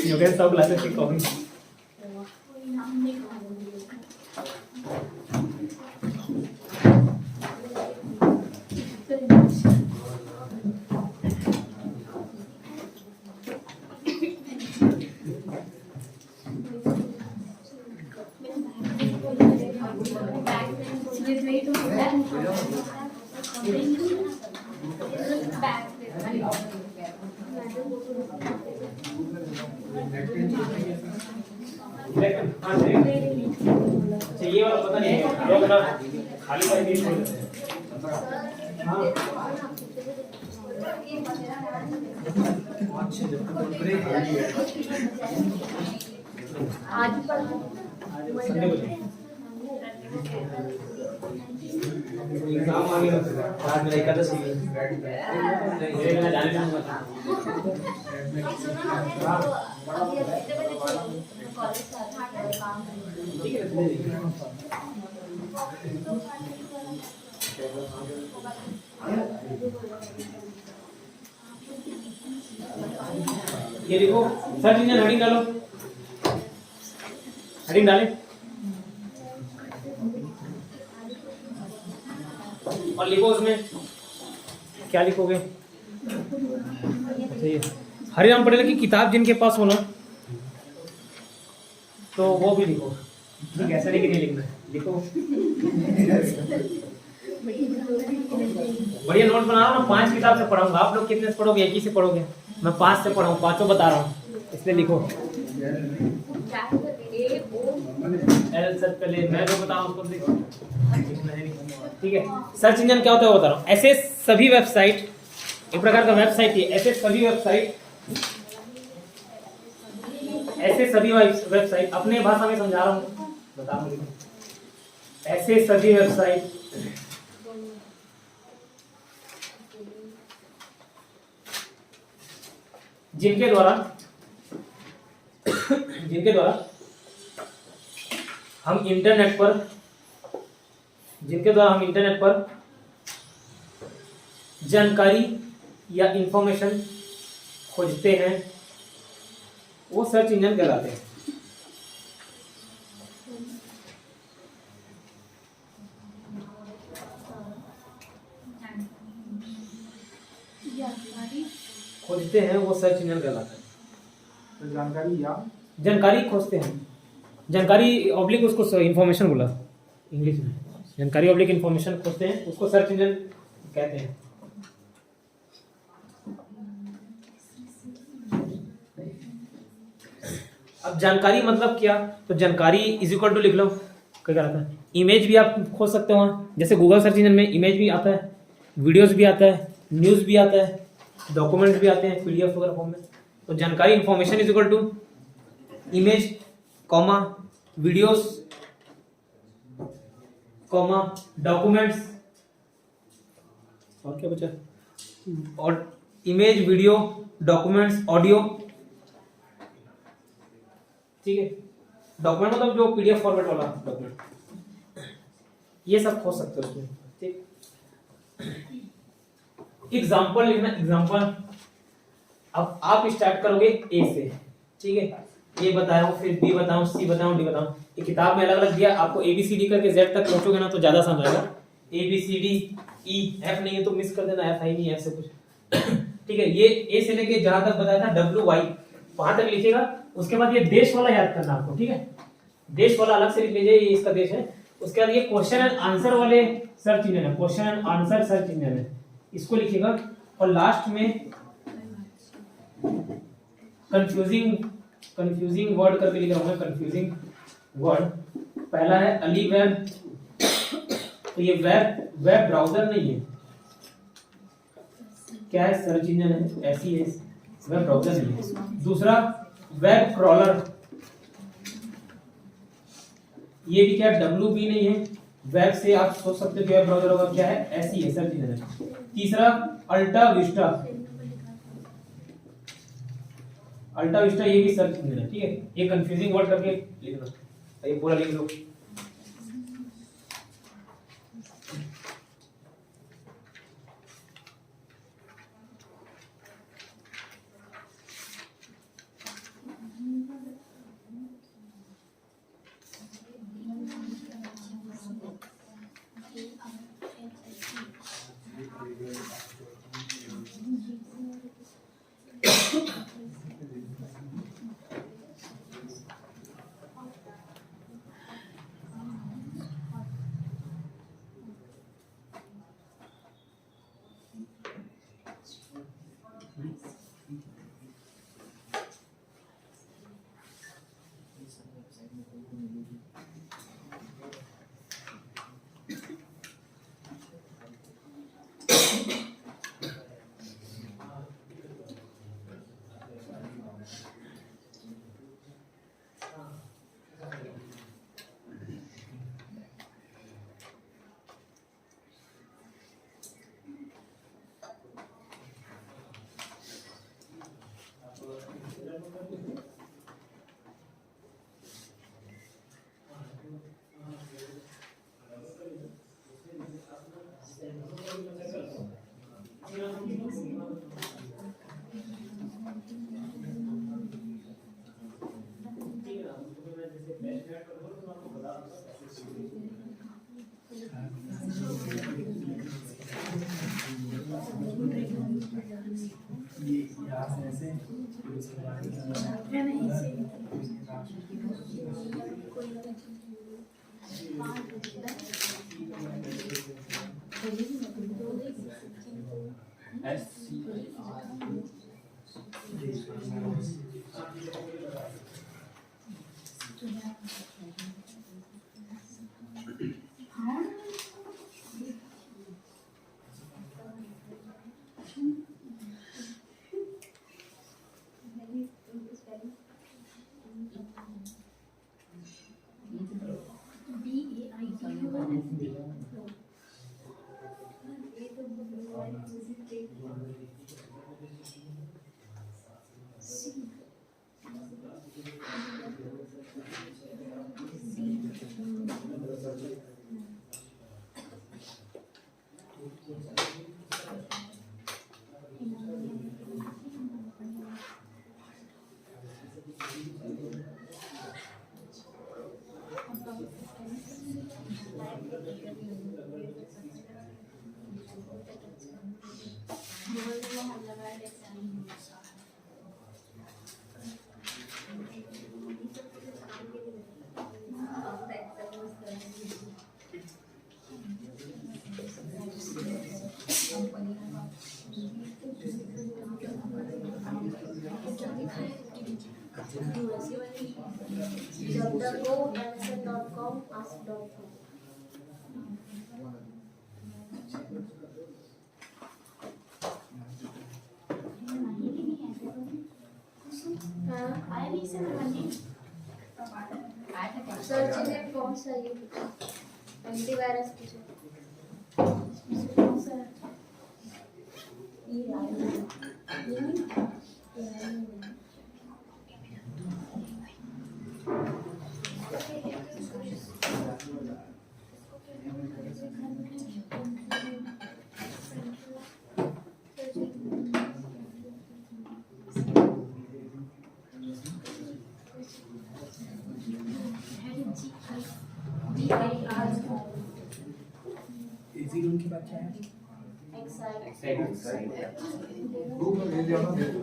योगेश सब लाते थे कॉपी। अच्छा ये वाला पता नहीं है, लोग ना खाली खाली नहीं छोड़ देते हैं। हाँ आज संडे को एग्जाम आ गया, आज मेरा एकादशी है, मेरे घर जाने नहीं हुआ। ठीक है, ये देखो सर्च इंजन हेडिंग डालो, हेडिंग डाले और लिखो उसमें क्या लिखोगे। हरिराम पटेल की किताब जिनके पास हो ना तो वो भी लिखो, ठीक है, ऐसा नहीं कि नहीं लिखना है, लिखो। बढ़िया नोट बना रहा हूँ, 5 किताब से पढ़ाऊंगा। आप लोग कितने से पढ़ोगे? एक ही से पढ़ोगे? मैं 5 से पढ़ाऊँ, 5 बता रहा हूँ, इसलिए लिखो। एल सर्च कर ले, मैं जो बताऊँ उसको लिखो, ठीक है। सर्च इंजन क्या होता है वो बता रहा हूँ। ऐसे सभी वेबसाइट, एक प्रकार का वेबसाइट ही, ऐसे सभी वेबसाइट, ऐसे सभी वेबसाइट, अपने भाषा में समझा रहा हूँ, बता रहा हूँ। ऐसे सभी वेबसाइट जिनके द्वारा हम इंटरनेट पर जानकारी या इंफॉर्मेशन खोजते हैं, वो सर्च इंजन कहलाते हैं। खोजते हैं वो सर्च इंजन कहलाता है। तो जानकारी या जानकारी खोजते हैं, जानकारी ऑब्लिक उसको इंफॉर्मेशन बोला इंग्लिश में, जानकारी ऑब्लिक इंफॉर्मेशन खोजते हैं उसको सर्च इंजन कहते हैं। अब जानकारी मतलब क्या, तो जानकारी इज इक्वल टू लिख लो, क्या कहता है, इमेज भी आप खोज सकते हो वहाँ, जैसे गूगल सर्च इंजन में इमेज भी आता है, वीडियोस भी आता है, न्यूज़ भी आता है, डॉक्यूमेंट्स भी आते हैं पीडीएफ वगैरह फॉर्म में। तो जानकारी information is equal to image comma videos comma documents, और क्या बचा, और इमेज वीडियो डॉक्यूमेंट्स ऑडियो, ठीक है। डॉक्यूमेंट मतलब जो पीडीएफ फॉर्मेट वाला डॉक्यूमेंट, ये सब खोज सकते हो उसमें, ठीक। एग्जाम्पल लिखना, एग्जाम्पल। अब आप स्टार्ट करोगे ए से, ठीक है, ए बताया हूं, फिर बी बताऊं, सी बताऊं, डी बताऊं, ये किताब में अलग अलग दिया, आपको ए बी सी डी करके जेड तक पहुंचोगे ना तो ज्यादा समझ आएगा। A B C D E, F नहीं है तो मिस कर देना, एफ है नहीं, एफ से कुछ ठीक है। ये ए से लेके जहां तक बताया था डब्ल्यू वाई वहां तक लिखिएगा। उसके बाद ये देश वाला याद करना आपको, ठीक है, देश वाला अलग से लिख लीजिए, ये इसका देश है। उसके बाद ये क्वेश्चन एंड आंसर वाले सर्च इंजन है, question and answer search engine है, इसको लिखिएगा। और लास्ट में कंफ्यूजिंग वर्ड करके लिख रहा हूं मैं, कंफ्यूजिंग वर्ड। पहला है अली वेब, तो ये वेब ब्राउजर नहीं है, क्या है, सर्च इंजन है, ऐसी है, वेब ब्राउजर नहीं है। दूसरा वेब क्रॉलर, ये भी क्या डब्ल्यू भी नहीं है, वेब से आप सोच सकते हो कि वेब ब्राउजर होगा, क्या है, ऐसी है, सर्च इंजन है। तीसरा अल्टा विस्टा, अल्टा विस्टा ये भी सर्च इंजन है, ठीक है। ये कंफ्यूजिंग वर्ड करके लिखना, ये पूरा लिख लो। ask.com, ask.com. सर्च इंजन कौन सा है? एंटीवायरस कुछ कौन सा है? इजी रूम की बात क्या है? रूम में भेज दिया ना दे दो।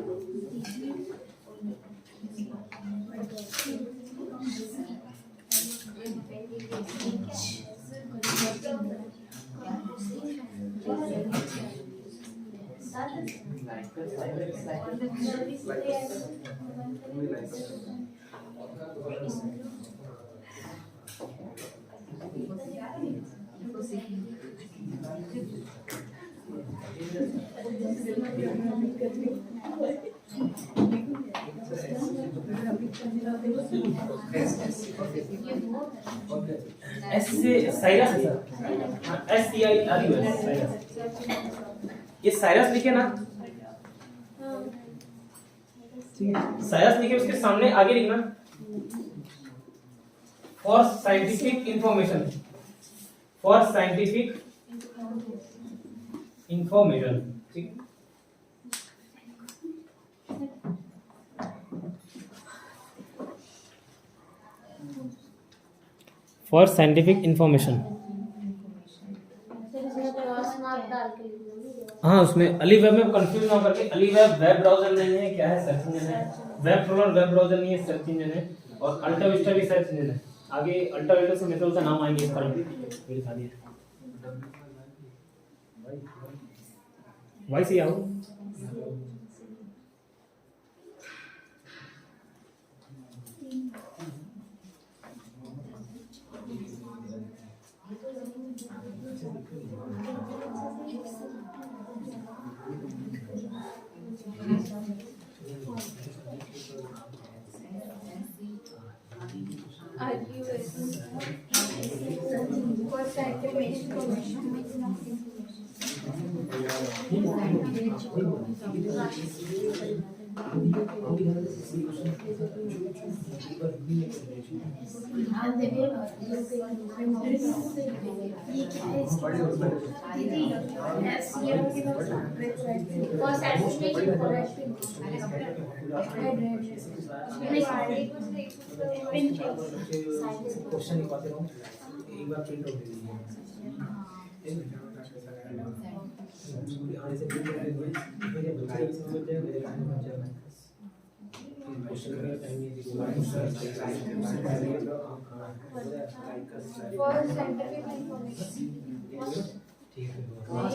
एस से साइरस है सर, SCIRUS साइरस। ये साइरस लिखे ना, ठीक है, साइरस लिखे, उसके सामने आगे लिखना for scientific information, for scientific information, ठीक। फॉर साइंटिफिक इंफॉर्मेशन, हाँ उसमें अली वेब में कंफ्यूज ना करके, अली वेब ब्राउजर नहीं है, क्या है, सर्च इंजन है। वेब क्रोलर वेब ब्राउजर नहीं है, सर्च इंजन है। और अल्टा विस्टा भी सर्च इंजन है। आगे अल्टा विस्टा से मेथड का नाम आएंगे, इस पर दिखा दिया। वाई से आओ, For scientific information. ये क्या है दीदी? For scientific information. क्वेश्चन लिखवाते रहो, एक बार प्रिंट आउट दे दीजिए। यहाँ से प्रिंट आउट दे दीजिए, मेरे बच्चे भी समझ जाए, मेरे काम में जाना है। क्वेश्चन का टाइम नहीं For scientific information. ठीक है। For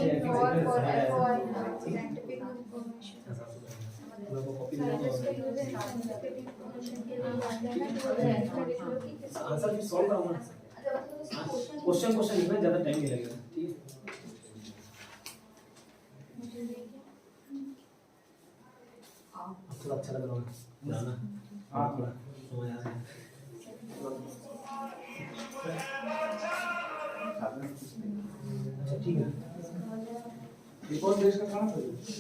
scientific information. आंसर भी सॉल्व कराऊंगा। क्वेश्चन लिखना ज्यादा टाइम नहीं लगेगा, ठीक है। थोड़ा अच्छा लग रहा है जाना, हाँ थोड़ा समझ आ रहा है। अच्छा ठीक है। रिपोर्ट देश का कहाँ था?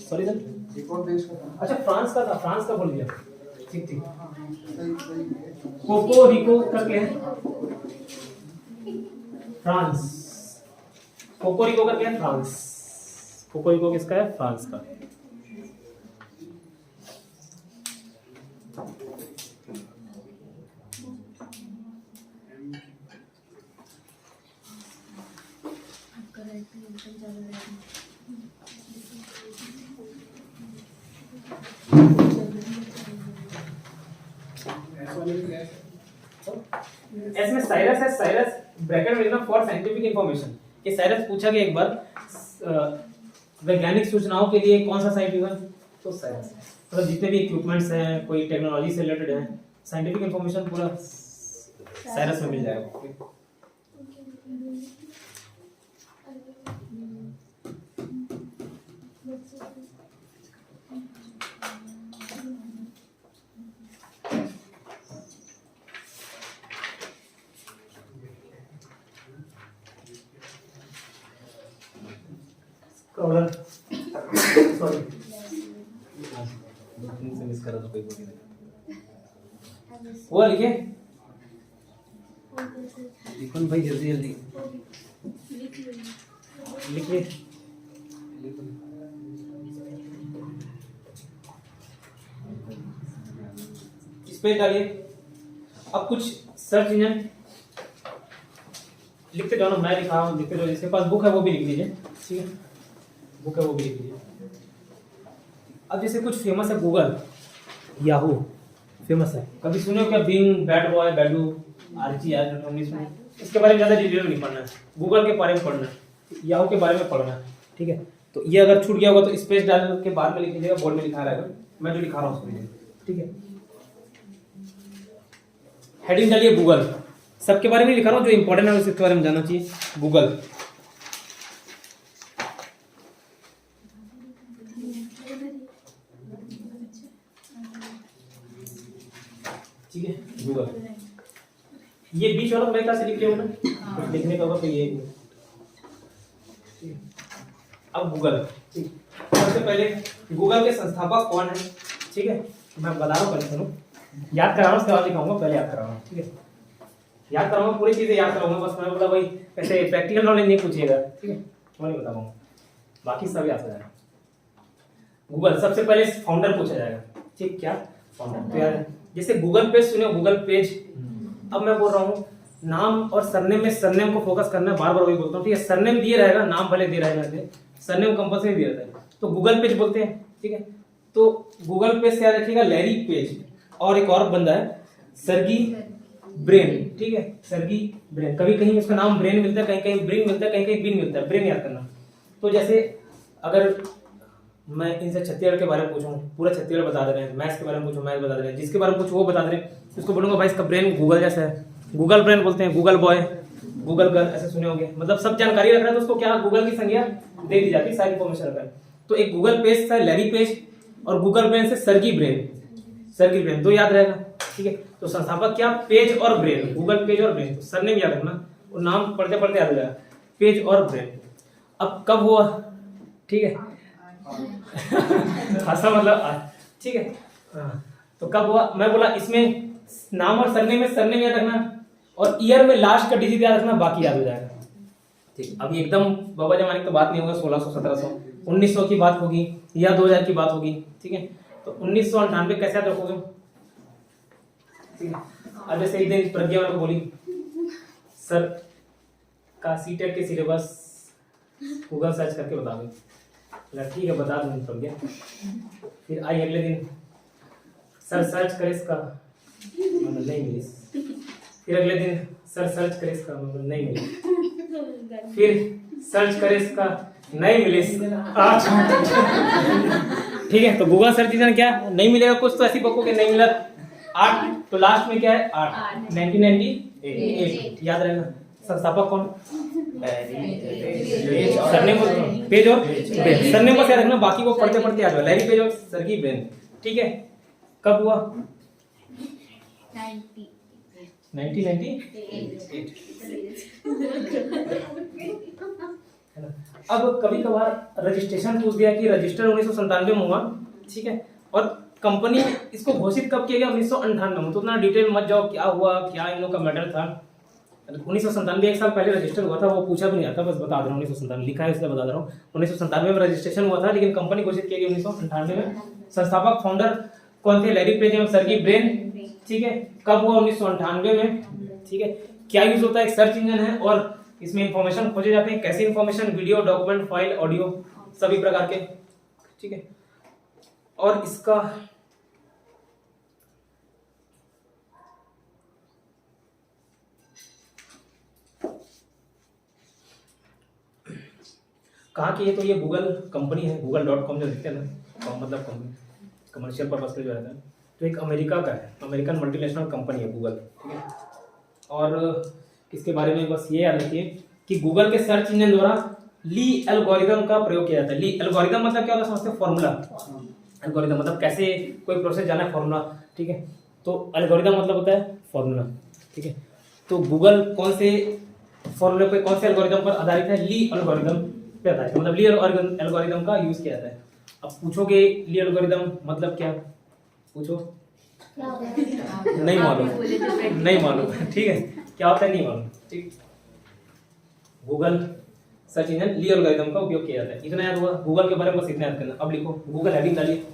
सॉरी सर, रिपोर्ट देश का कहाँ? अच्छा फ्रांस का था, फ्रांस का बोल दिया, ठीक ठीक। सही सही है। कोको रिको करके है फ्रांस, कोकोरिको करके है फ्रांस। कोकोरिको किसका है? फ्रांस का। इसमें साइरस है, साइरस ब्रैकेट में लिखना फॉर साइंटिफिक इंफॉर्मेशन। ये साइरस पूछा गया एक बार वैज्ञानिक सूचनाओं के लिए कौन सा साइट यूज, तो साइरस। मतलब जितने भी इक्विपमेंट्स हैं, कोई टेक्नोलॉजी से रिलेटेड है, साइंटिफिक इंफॉर्मेशन पूरा साइरस में मिल जाएगा आपको। प्रॉब्लम सॉरी से मिस करा तो कोई बोल नहीं हुआ। लिखे लिखो भाई जल्दी जल्दी लिखिए। इस पे डालिए। अब कुछ सर्च इंजन लिखते जाओ ना, मैं लिखा हूँ लिखते जाओ। जिसके पास बुक है वो भी लिख लीजिए, ठीक है, बुक है वो भी लिख लीजिए। अब जैसे कुछ फेमस है, गूगल, याहू फेमस है, कभी सुने हो क्या? Bing, bad boy, Baidu, RG, इसके बारे में ज़्यादा डिटेल नहीं पढ़ना है, गूगल के बारे में पढ़ना है, याहू के बारे में पढ़ना है, ठीक है। तो ये अगर छूट गया होगा तो स्पेस डाल के बाद में लिख लीजिएगा, बोर्ड में लिखा रहेगा, मैं जो लिखा रहा हूँ उसको लिखिए, ठीक है। हेडिंग डालिए गूगल, सबके बारे में लिखा रहा हूँ, जो इंपॉर्टेंट है उसके बारे में जानना चाहिए। गूगल, ठीक है, गूगल। ये बीच वाला मेरे ख्याल से लिख लिया होगा ना, लिखने का होगा तो ये। अब गूगल, ठीक, सबसे पहले गूगल के संस्थापक कौन है, ठीक है, मैं बता रहा हूँ, पहले सुनो, याद करा रहा हूँ, उसके बाद लिखाऊंगा, पहले याद करा रहा हूँ, ठीक है, याद कराऊंगा, पूरी चीजें याद कराऊंगा, बस मैं बोला भाई ऐसे प्रैक्टिकल नॉलेज नहीं पूछिएगा, ठीक है, मैं नहीं बताऊंगा, बाकी सब याद हो जाएगा। गूगल, सबसे पहले फाउंडर पूछा जाएगा, ठीक, क्या फाउंडर, तो यार जैसे गूगल पेज सुने, गूगल पेज। अब मैं बोल रहा हूँ नाम और सरनेम में, सरनेम को फोकस करना है, बार बार वही बोलता हूँ, ठीक है, सरनेम दिए रहेगा, नाम भले दे रहेगा, सरनेम कंपल्सरी दिया रहता है, तो गूगल पेज बोलते हैं, ठीक है। तो गूगल पेज से याद रखिएगा लैरी पेज, और एक और बंदा है सर्गी ब्रेन, ठीक है, सर्गी ब्रेन, कभी कहीं उसका नाम ब्रेन मिलता है, कहीं कहीं ब्रेन मिलता है, कहीं कहीं बिन मिलता है, ब्रेन याद करना। तो जैसे अगर मैं इनसे छत्तीसगढ़ के बारे में पूछूं, पूरा छत्तीसगढ़ बता दे रहे हैं, मैथ्स के बारे में पूछूं, मैथ्स बता दे रहे हैं, जिसके बारे में पूछूं वो बता दे रहे हैं, उसको बोलूंगा भाई इसका ब्रेन गूगल जैसा है, गूगल ब्रेन बोलते हैं, गूगल बॉय, गूगल गर्ल, ऐसे सुने होंगे, मतलब सब जानकारी रख रहा है तो उसको क्या गूगल की संज्ञा दे दी जाती है, सारी इन्फॉर्मेशन रख रहा है। तो एक गूगल पेज था लैरी पेज, और गूगल ब्रेन से सर्गी ब्रेन, सर्गी ब्रेन, दो याद रहेगा, ठीक है। तो संस्थापक क्या, पेज और ब्रेन, गूगल पेज और ब्रेन, सरनेम याद रखना, और नाम पढ़ते पढ़ते याद हो जाएगा, पेज और ब्रेन। अब कब हुआ, ठीक है, खासा मतलब, ठीक है, तो कब हुआ, मैं बोला इसमें नाम और सरनेम में सरनेम याद रखना, और ईयर में लास्ट का डिजिट याद रखना, बाकी याद हो जाएगा, ठीक। अभी एकदम बाबा जमाने की तो बात नहीं होगा, 1600, 1700, 1900 की बात होगी या 2000 की बात होगी, ठीक है। तो 1998 कैसे याद रखोगे, ठीक है। अब जैसे एक दिन प्रज्ञा मेरे को बोली सर का सीटेट के सिलेबस गूगल सर्च करके बता दो, ठीक है बता दूंगी प्रज्ञा। फिर आई अगले दिन, सर सर्च करे इसका, मतलब नहीं मिली। फिर अगले दिन सर सर्च करे इसका, मतलब नहीं मिली। फिर सर्च करे इसका, नहीं मिले, ठीक है। तो गूगल सर्च इंजन क्या नहीं मिलेगा, कुछ तो ऐसी बको के नहीं मिला, 8, तो लास्ट में क्या है 8, 1998 याद रहेगा। संस्थापक कौन, सरनेम, पेज और ब्रेन, सरनेम बस याद रखना, बाकी वो पढ़ते पढ़ते याद होगा, लैरी पेज और सर्गी ब्रेन, ठीक है। कब हुआ, 1998। अब कभी कभार रजिस्ट्रेशन पूछ दिया कि रजिस्टर 1997 में हुआ, ठीक है, और कंपनी इसको घोषित कब किया गया, 1998 में। तो उतना डिटेल मत जाओ क्या हुआ, क्या इन लोग का मैटर था। 1997 एक साल पहले रजिस्टर हुआ था, वो पूछा भी नहीं आता, बस बता दे रहा हूँ, 1997 लिखा है इसलिए बता दे रहा हूँ। 1997 में रजिस्ट्रेशन हुआ था, लेकिन कंपनी घोषित किया गया 1998 में। संस्थापक फाउंडर कौन थे, लैरी पेज और सर्गी ब्रेन, ठीक है। कब हुआ, 1998 में, ठीक है। क्या यूज होता है, एक सर्च इंजन है, और इसमें इंफॉर्मेशन खोजे जाते हैं, कैसी information, video, document, file, audio, सभी प्रकार के, ठीक है। और इसका कहाँ की है, तो ये गूगल कंपनी है, google.com जो लिखते हैं ना, मतलब कमर्शियल पर्पस के जो रहता है, तो एक अमेरिका का है, अमेरिकन मल्टीनेशनल कंपनी है गूगल, ठीक है। और किसके बारे में बस ये याद रखिए कि गूगल के सर्च इंजन द्वारा ली एल्गोरिदम का प्रयोग किया जाता है। ली एल्गोरिदम मतलब क्या होता है, समझते हैं, फॉर्मूला। एल्गोरिदम मतलब कैसे कोई प्रोसेस जाना है, फॉर्मूला, ठीक है। तो एल्गोरिदम मतलब होता है फॉर्मूला, ठीक है। तो गूगल कौन से फॉर्मूले पे, कौन से एल्गोरिदम पर आधारित है, ली एल्गोरिदम पे आधारित है, मतलब ली एल्गोरिदम का यूज किया जाता है। अब पूछोगे ली एल्गोरिदम मतलब क्या, पूछो, क्या हो गया? नहीं आप ही मालूम, बोले थे practice। नहीं मालूम, ठीक है, क्या होता है नहीं मालूम, ठीक। गूगल सर्च इंजन ली एल्गोरिदम का उपयोग किया जाता है। इतना याद हुआ, गूगल के बारे में बस इतना याद करना। अब लिखो गूगल हेडिंग डालिए,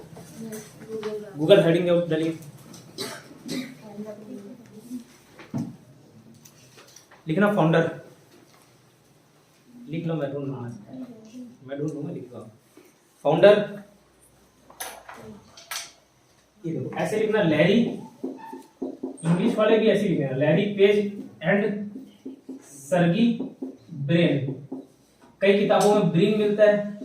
गूगल हेडिंग डालिए, लिखना फाउंडर, लिख लो, मैं ढूंढ लूंगा, लिख लो फाउंडर। ये देखो ऐसे लिखना, लैरी, इंग्लिश वाले भी ऐसे लिखना, लैरी पेज एंड सर्गी ब्रेन। कई किताबों में ब्रेन मिलता है,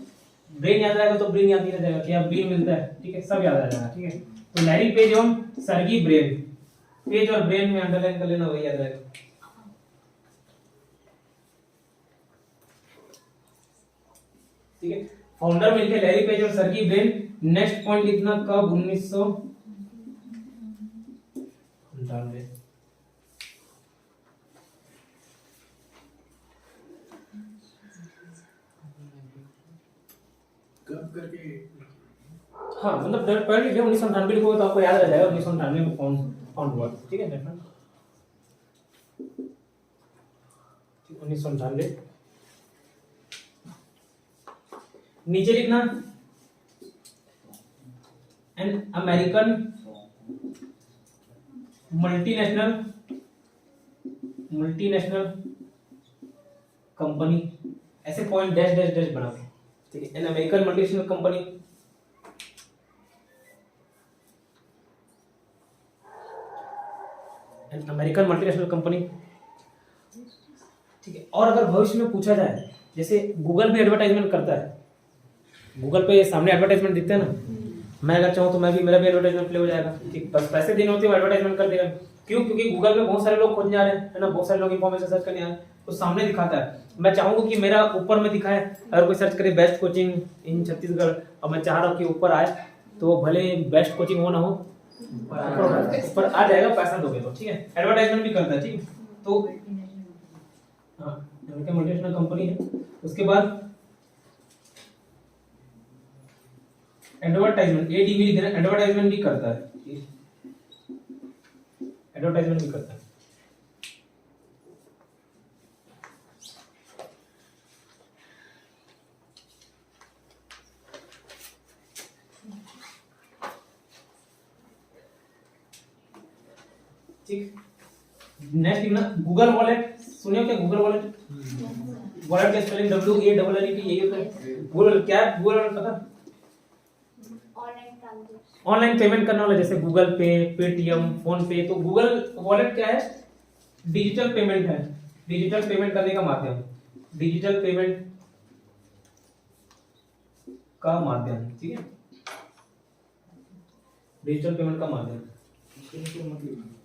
ब्रेन याद रहेगा तो ब्रेन याद नहीं रह जाएगा, क्या ब्रेन मिलता है, ठीक है, सब याद आ जाएगा, ठीक है। तो लैरी पेज एवं सर्गी ब्रेन, पेज और ब्रेन में अंडरलाइन कर लेना, वही याद रहेगा। ठीक है, फाउंडर मिलके लैरी पेज और सर्गी ब्रेन। नेक्स्ट पॉइंट लिखना, कब, 1999। कब करके, हाँ मतलब डेट पढ़ लीजिए, 1998 लिखोगे तो आपको याद रह जाएगा 1998 में फाउंड हुआ, ठीक है। 1998। नीचे लिखना, एन अमेरिकन मल्टीनेशनल कंपनी, ऐसे पॉइंट डैश डैश डैश बना के, ठीक है। An American multinational company, an American multinational company, ठीक है। और अगर भविष्य में पूछा जाए, जैसे गूगल भी एडवर्टाइजमेंट करता है, गूगल पे सामने एडवर्टाइजमेंट दिखते हैं ना, मैं अगर चाहूँ तो मैं भी, मेरा भी एडवर्टाइजमेंट प्ले हो जाएगा, ठीक। बस पैसे देने होते हैं, एडवर्टाइजमेंट कर देगा। क्यों? क्योंकि गूगल में बहुत सारे लोग खोजने आ रहे हैं, है ना, बहुत सारे लोग इंफॉर्मेशन सर्च करने आ रहे हैं, तो सामने दिखाता है। मैं चाहूंगा कि मेरा ऊपर में दिखाए, अगर कोई सर्च करे बेस्ट कोचिंग इन छत्तीसगढ़, और मैं चाह रहा हूँ कि ऊपर आए, तो भले बेस्ट कोचिंग हो ना हो, ऊपर आ जाएगा, पैसा दोगे तो, ठीक है। एडवर्टाइजमेंट भी करता है, ठीक। तो हाँ, मल्टीनेशनल कंपनी है। उसके बाद एडवर्टाइजमेंट, एडी भी लिखना, एडवर्टाइजमेंट भी करता है, एडवर्टाइजमेंट भी करता है। ठीक, नेक्स्ट लिखना, गूगल वॉलेट, सुनियो क्या गूगल वॉलेट? वॉलेट का स्पेलिंग WALLET यही होता है। गूगल क्या है? गूगल वॉलेट पता? ऑनलाइन पेमेंट करने वाला, जैसे गूगल पे, पेटीएम, फोन पे। तो गूगल वॉलेट क्या है? डिजिटल पेमेंट है, डिजिटल पेमेंट करने का माध्यम, डिजिटल पेमेंट का माध्यम, ठीक है, डिजिटल पेमेंट का माध्यम।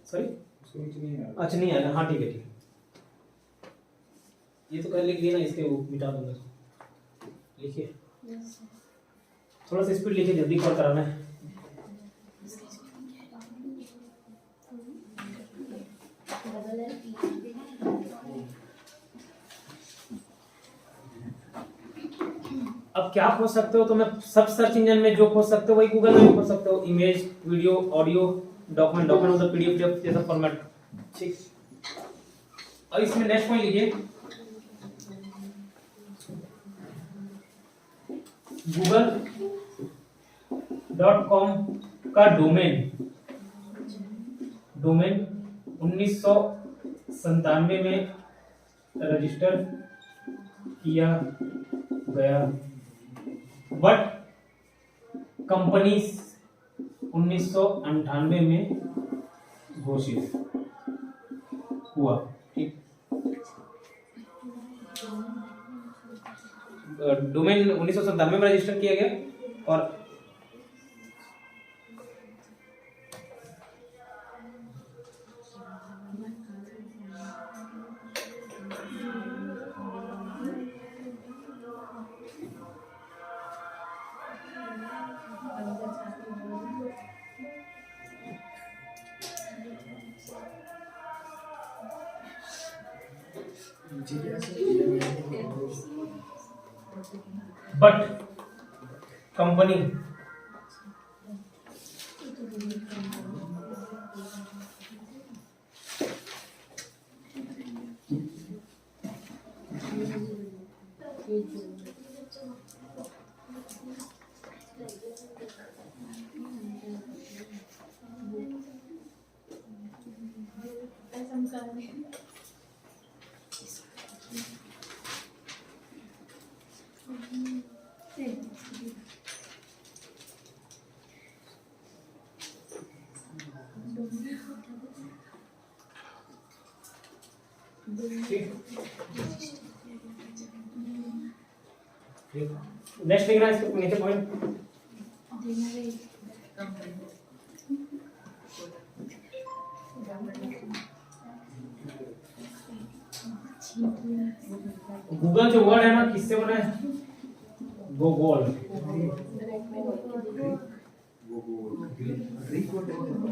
सॉरी, अच्छा नहीं आएगा, हाँ ठीक है, ठीक है। ये तो कर लिख लिया ना, इसके वो मिटा दूंगा, लिखिए थोड़ा सा स्पीड लिखिए, जल्दी कॉल कराना है। अब क्या खोज सकते हो? तो मैं सब सर्च इंजन में जो खोज सकते हो वही गूगल में भी खोज सकते हो, इमेज, वीडियो, ऑडियो, डॉक्यूमेंट मतलब PDF जैसा फॉर्मेट, ठीक। और इसमें नेक्स्ट पॉइंट लीजिए, google.com का डोमेन 1997 में रजिस्टर किया गया, बट कंपनी 1998 में घोषित हुआ, ठीक। डोमेन 1997 में रजिस्टर किया गया और बट कंपनी नेक्स्ट लिखना है इसके नीचे पॉइंट। गूगल जो वर्ड है ना किससे बना है? गोगोल।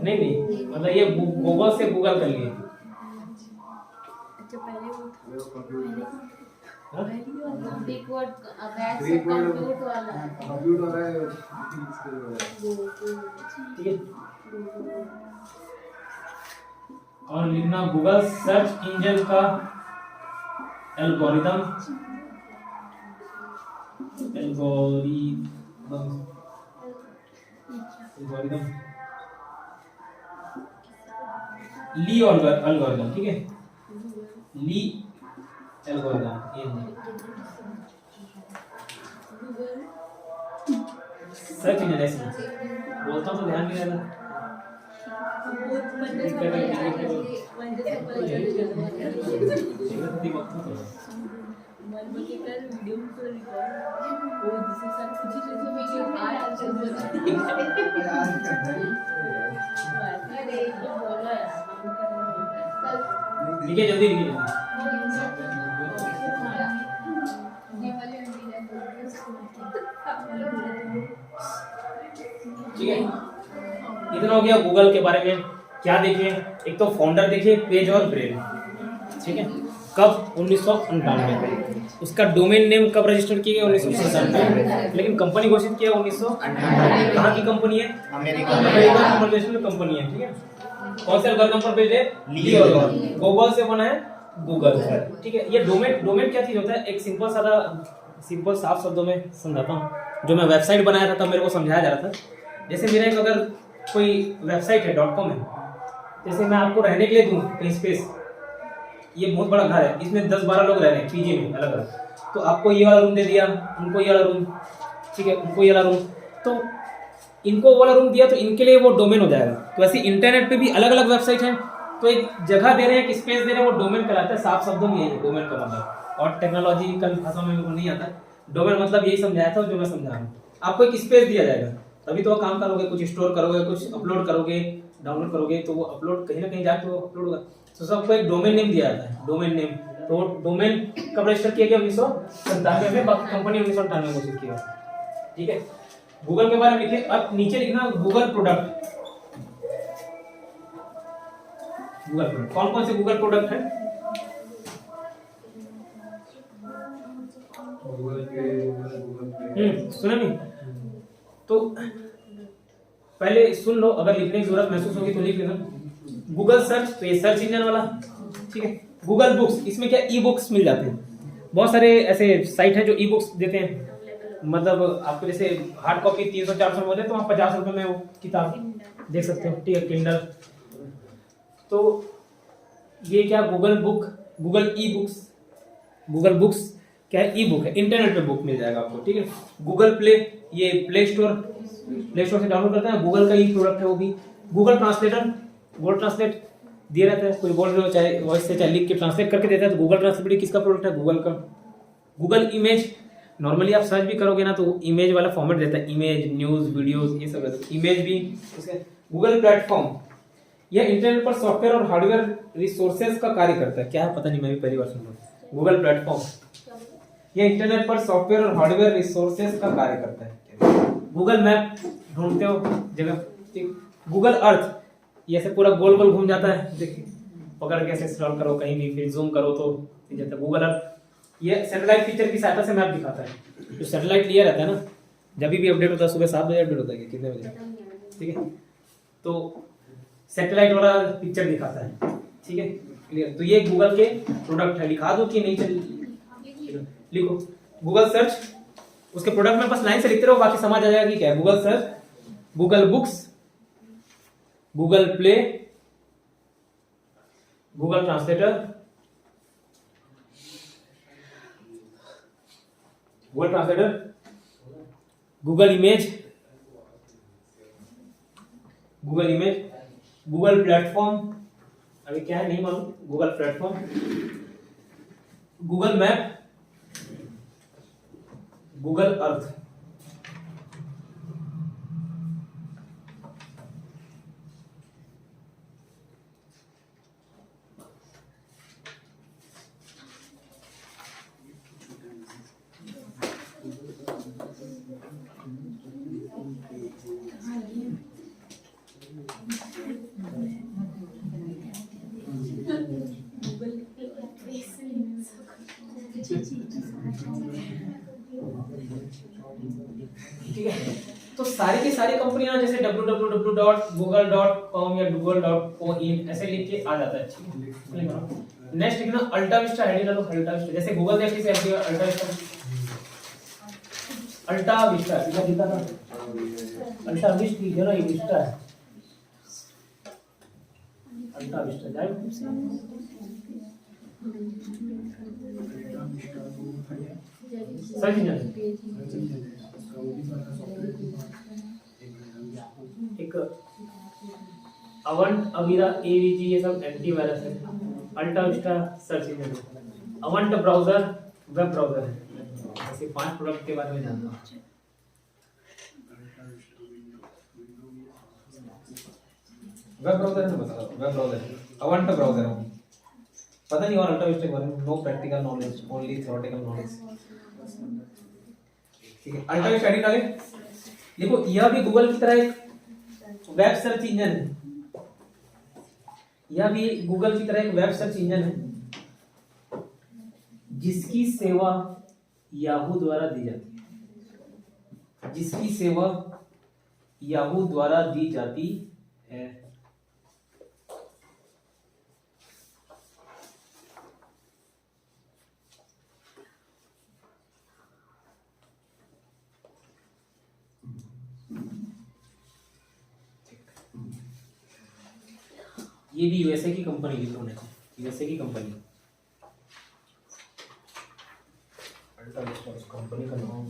नहीं मतलब ये गूगल से गूगल कर लिए। बिग वर्ड बैक से कंप्यूट वाला है। ठीक है। और लिखना गूगल सर्च इंजन का एल्गोरिदम ली एल्गोरिदम। ठीक है, ली एल्गोरिदम सर्च इंजन ऐसे बोलता हूँ तो ध्यान नहीं रहता। लिखिए जल्दी लिखिए। ठीक है, इतना हो गया गूगल के बारे में। क्या देखिए, एक तो फाउंडर देखिए, पेज और ब्रेन। ठीक है, कब 1998। उसका डोमेन नेम कब रजिस्टर्ड किया गया? 1997। लेकिन कंपनी घोषित किया 1998। कहाँ की कंपनी है? अमेरिका मल्टीनेशनल कंपनी है। ठीक है, कौन से एल्गोरिथम पर बेस्ड है? ली एल्गोरिथम। गूगल से बना है गूगल। ठीक है, ये डोमेन क्या चीज होता है? एक सिंपल साफ शब्दों में समझाता हूँ। जो मैं वेबसाइट बनाया था तब मेरे को समझाया जा रहा था। जैसे मेरा एक अगर कोई वेबसाइट है .com है, जैसे मैं आपको रहने के लिए दूं कहीं स्पेस, ये बहुत बड़ा घर है, इसमें 10-12 लोग रह रहे हैं पीजी में अलग अलग, तो आपको ये वाला रूम दे दिया, उनको ये वाला रूम, ठीक है, उनको ये वाला रूम, तो इनको वो वाला रूम दिया तो इनके लिए वो डोमेन हो जाएगा। तो ऐसे इंटरनेट पे भी अलग अलग वेबसाइट हैं, तो एक जगह दे रहे हैं, एक स्पेस दे रहे हैं, वो डोमेन कहलाता है। साफ शब्दों में यही है डोमेन का मतलब, और टेक्नोलॉजिकल भाषा में मेरे को नहीं आता। डोमेन मतलब यही समझाया था जो मैं समझा रहा हूँ। आपको एक स्पेस दिया जाएगा, तभी तो काम करोगे, कुछ स्टोर करोगे, कुछ अपलोड करोगे, डाउनलोड करोगे, तो वो अपलोड कहीं ना कहीं जाए तो अपलोड होगा। तो सबको एक डोमेन नेम दिया जाता है, डोमेन नेम। तो डोमेन कब रजिस्टर किया गया? 1997 में। कंपनी 1998 में घोषित किया। ठीक है, गूगल के बारे में लिखिए। अब नीचे लिखना गूगल प्रोडक्ट। गूगल प्रोडक्ट कौन कौन से गूगल प्रोडक्ट है? सुना नहीं तो पहले सुन लो, अगर लिखने की जरूरत महसूस होगी तो लिख लेना। गूगल सर्च, तो ये सर्च इंजन वाला। ठीक है, गूगल बुक्स, इसमें क्या ई बुक्स मिल जाते हैं। बहुत सारे ऐसे साइट हैं जो ई बुक्स देते हैं, मतलब आपको जैसे हार्ड कॉपी 300-400 में होते हैं, तो आप 50 रुपए में वो किताब देख सकते हो। ठीक है, किंडल। तो ये क्या Google book, Google e books, Google books क्या है? ई बुक है, इंटरनेट पे बुक मिल जाएगा आपको। ठीक है, गूगल प्ले, ये प्ले स्टोर से डाउनलोड करते हैं, गूगल का ई प्रोडक्ट है वो भी। गूगल ट्रांसलेटर, गूगल ट्रांसलेट दिया रहता है, कोई बोल रहे हो चाहे वॉइस से चाहे लिख के ट्रांसलेट करके देता है, तो गूगल ट्रांसलेट किसका प्रोडक्ट है? गूगल का। गूगल इमेज, नॉर्मली आप सर्च भी करोगे ना तो इमेज वाला फॉर्मेट देता है, इमेज, न्यूज, वीडियोस, ये सब इमेज भी। गूगल प्लेटफॉर्म, यह इंटरनेट पर सॉफ्टवेयर और हार्डवेयर रिसोर्सेज का कार्य करता है। क्या है पता नहीं, मैं भी पहली बार सुन रहा हूँ। गूगल प्लेटफॉर्म, यह इंटरनेट पर सॉफ्टवेयर और हार्डवेयर रिसोर्सेज का कार्य करता है। गूगल मैप ढूंढते हो जगह। गूगल अर्थ, ये ऐसे पूरा गोल गोल घूम जाता है, देखिए पकड़ के ऐसे स्क्रॉल करो कहीं भी, फिर जूम करो तो जाता है। गूगल अर्थ ये सैटेलाइट पिक्चर की सहायता से मैप दिखाता है। जो सैटेलाइट लिया रहता है ना, जब भी अपडेट होता है सुबह 7 बजे अपडेट होता है, कितने बजे, ठीक है, तो सैटेलाइट वाला पिक्चर दिखाता है, ठीक है, क्लियर। तो ये गूगल के प्रोडक्ट है, लिखा दो कि नहीं चल, लिखो गूगल सर्च, उसके प्रोडक्ट में बस लाइन से लिखते रहो, बाकी समझ आ जाएगा कि क्या है। Google search, Google books, Google play, Google translator, Google image, Google platform, अभी क्या है नहीं मालूम, Google platform, Google map, Google Earth. ठीक है, तो सारी की सारी कंपनियां जैसे www.google.com या google.co.in ऐसे लिख के आ जाता है। नेक्स्ट लिखना अल्टा विस्टा, हेडिंग डालो अल्टा विस्टा, जैसे गूगल देखिए से ऐसे अल्टा विस्टा, अल्टा विस्टा इधर दिखा था, अल्टा विस्टा जो ना ये विस्टा है, अल्टा विस्टा जाए सर्च इंजन, एक अवंट, अवीरा, एवीजी ये सब एंटीवायरस है। Alta Vista search engine, Avant browser web browser है। ऐसे 5 प्रोडक्ट के बारे में जानता हूँ। वेब ब्राउजर है, बता वेब ब्राउजर, अवंट ब्राउजर है, पता नहीं। और अल्टा विस्टा के बारे में no practical knowledge, only theoretical knowledge, ठीक है। अल्टा विस्टा डाले, देखो यह भी गूगल की तरह एक वेब सर्च इंजन है, यह भी गूगल की तरह एक वेब सर्च इंजन है जिसकी सेवा याहू द्वारा दी जाती है, जिसकी सेवा याहू द्वारा दी जाती है। ये भी यूएसए की कंपनी लिख होने चाहिए, यूएसए की कंपनी, अल्टा विस्टा उस कंपनी का नाम।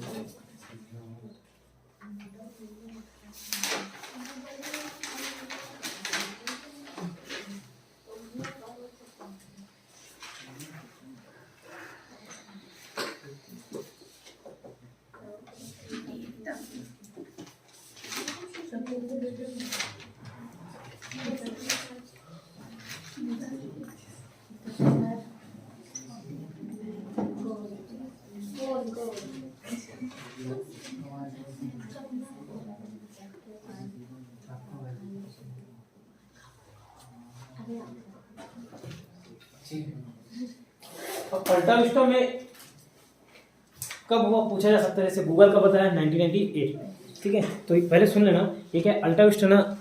अब अल्टा विस्टा में कब हुआ पूछा जा सकता है, जैसे गूगल का बताया 1998, ठीक है। तो पहले सुन लेना, ये क्या अल्टा विस्टा ना,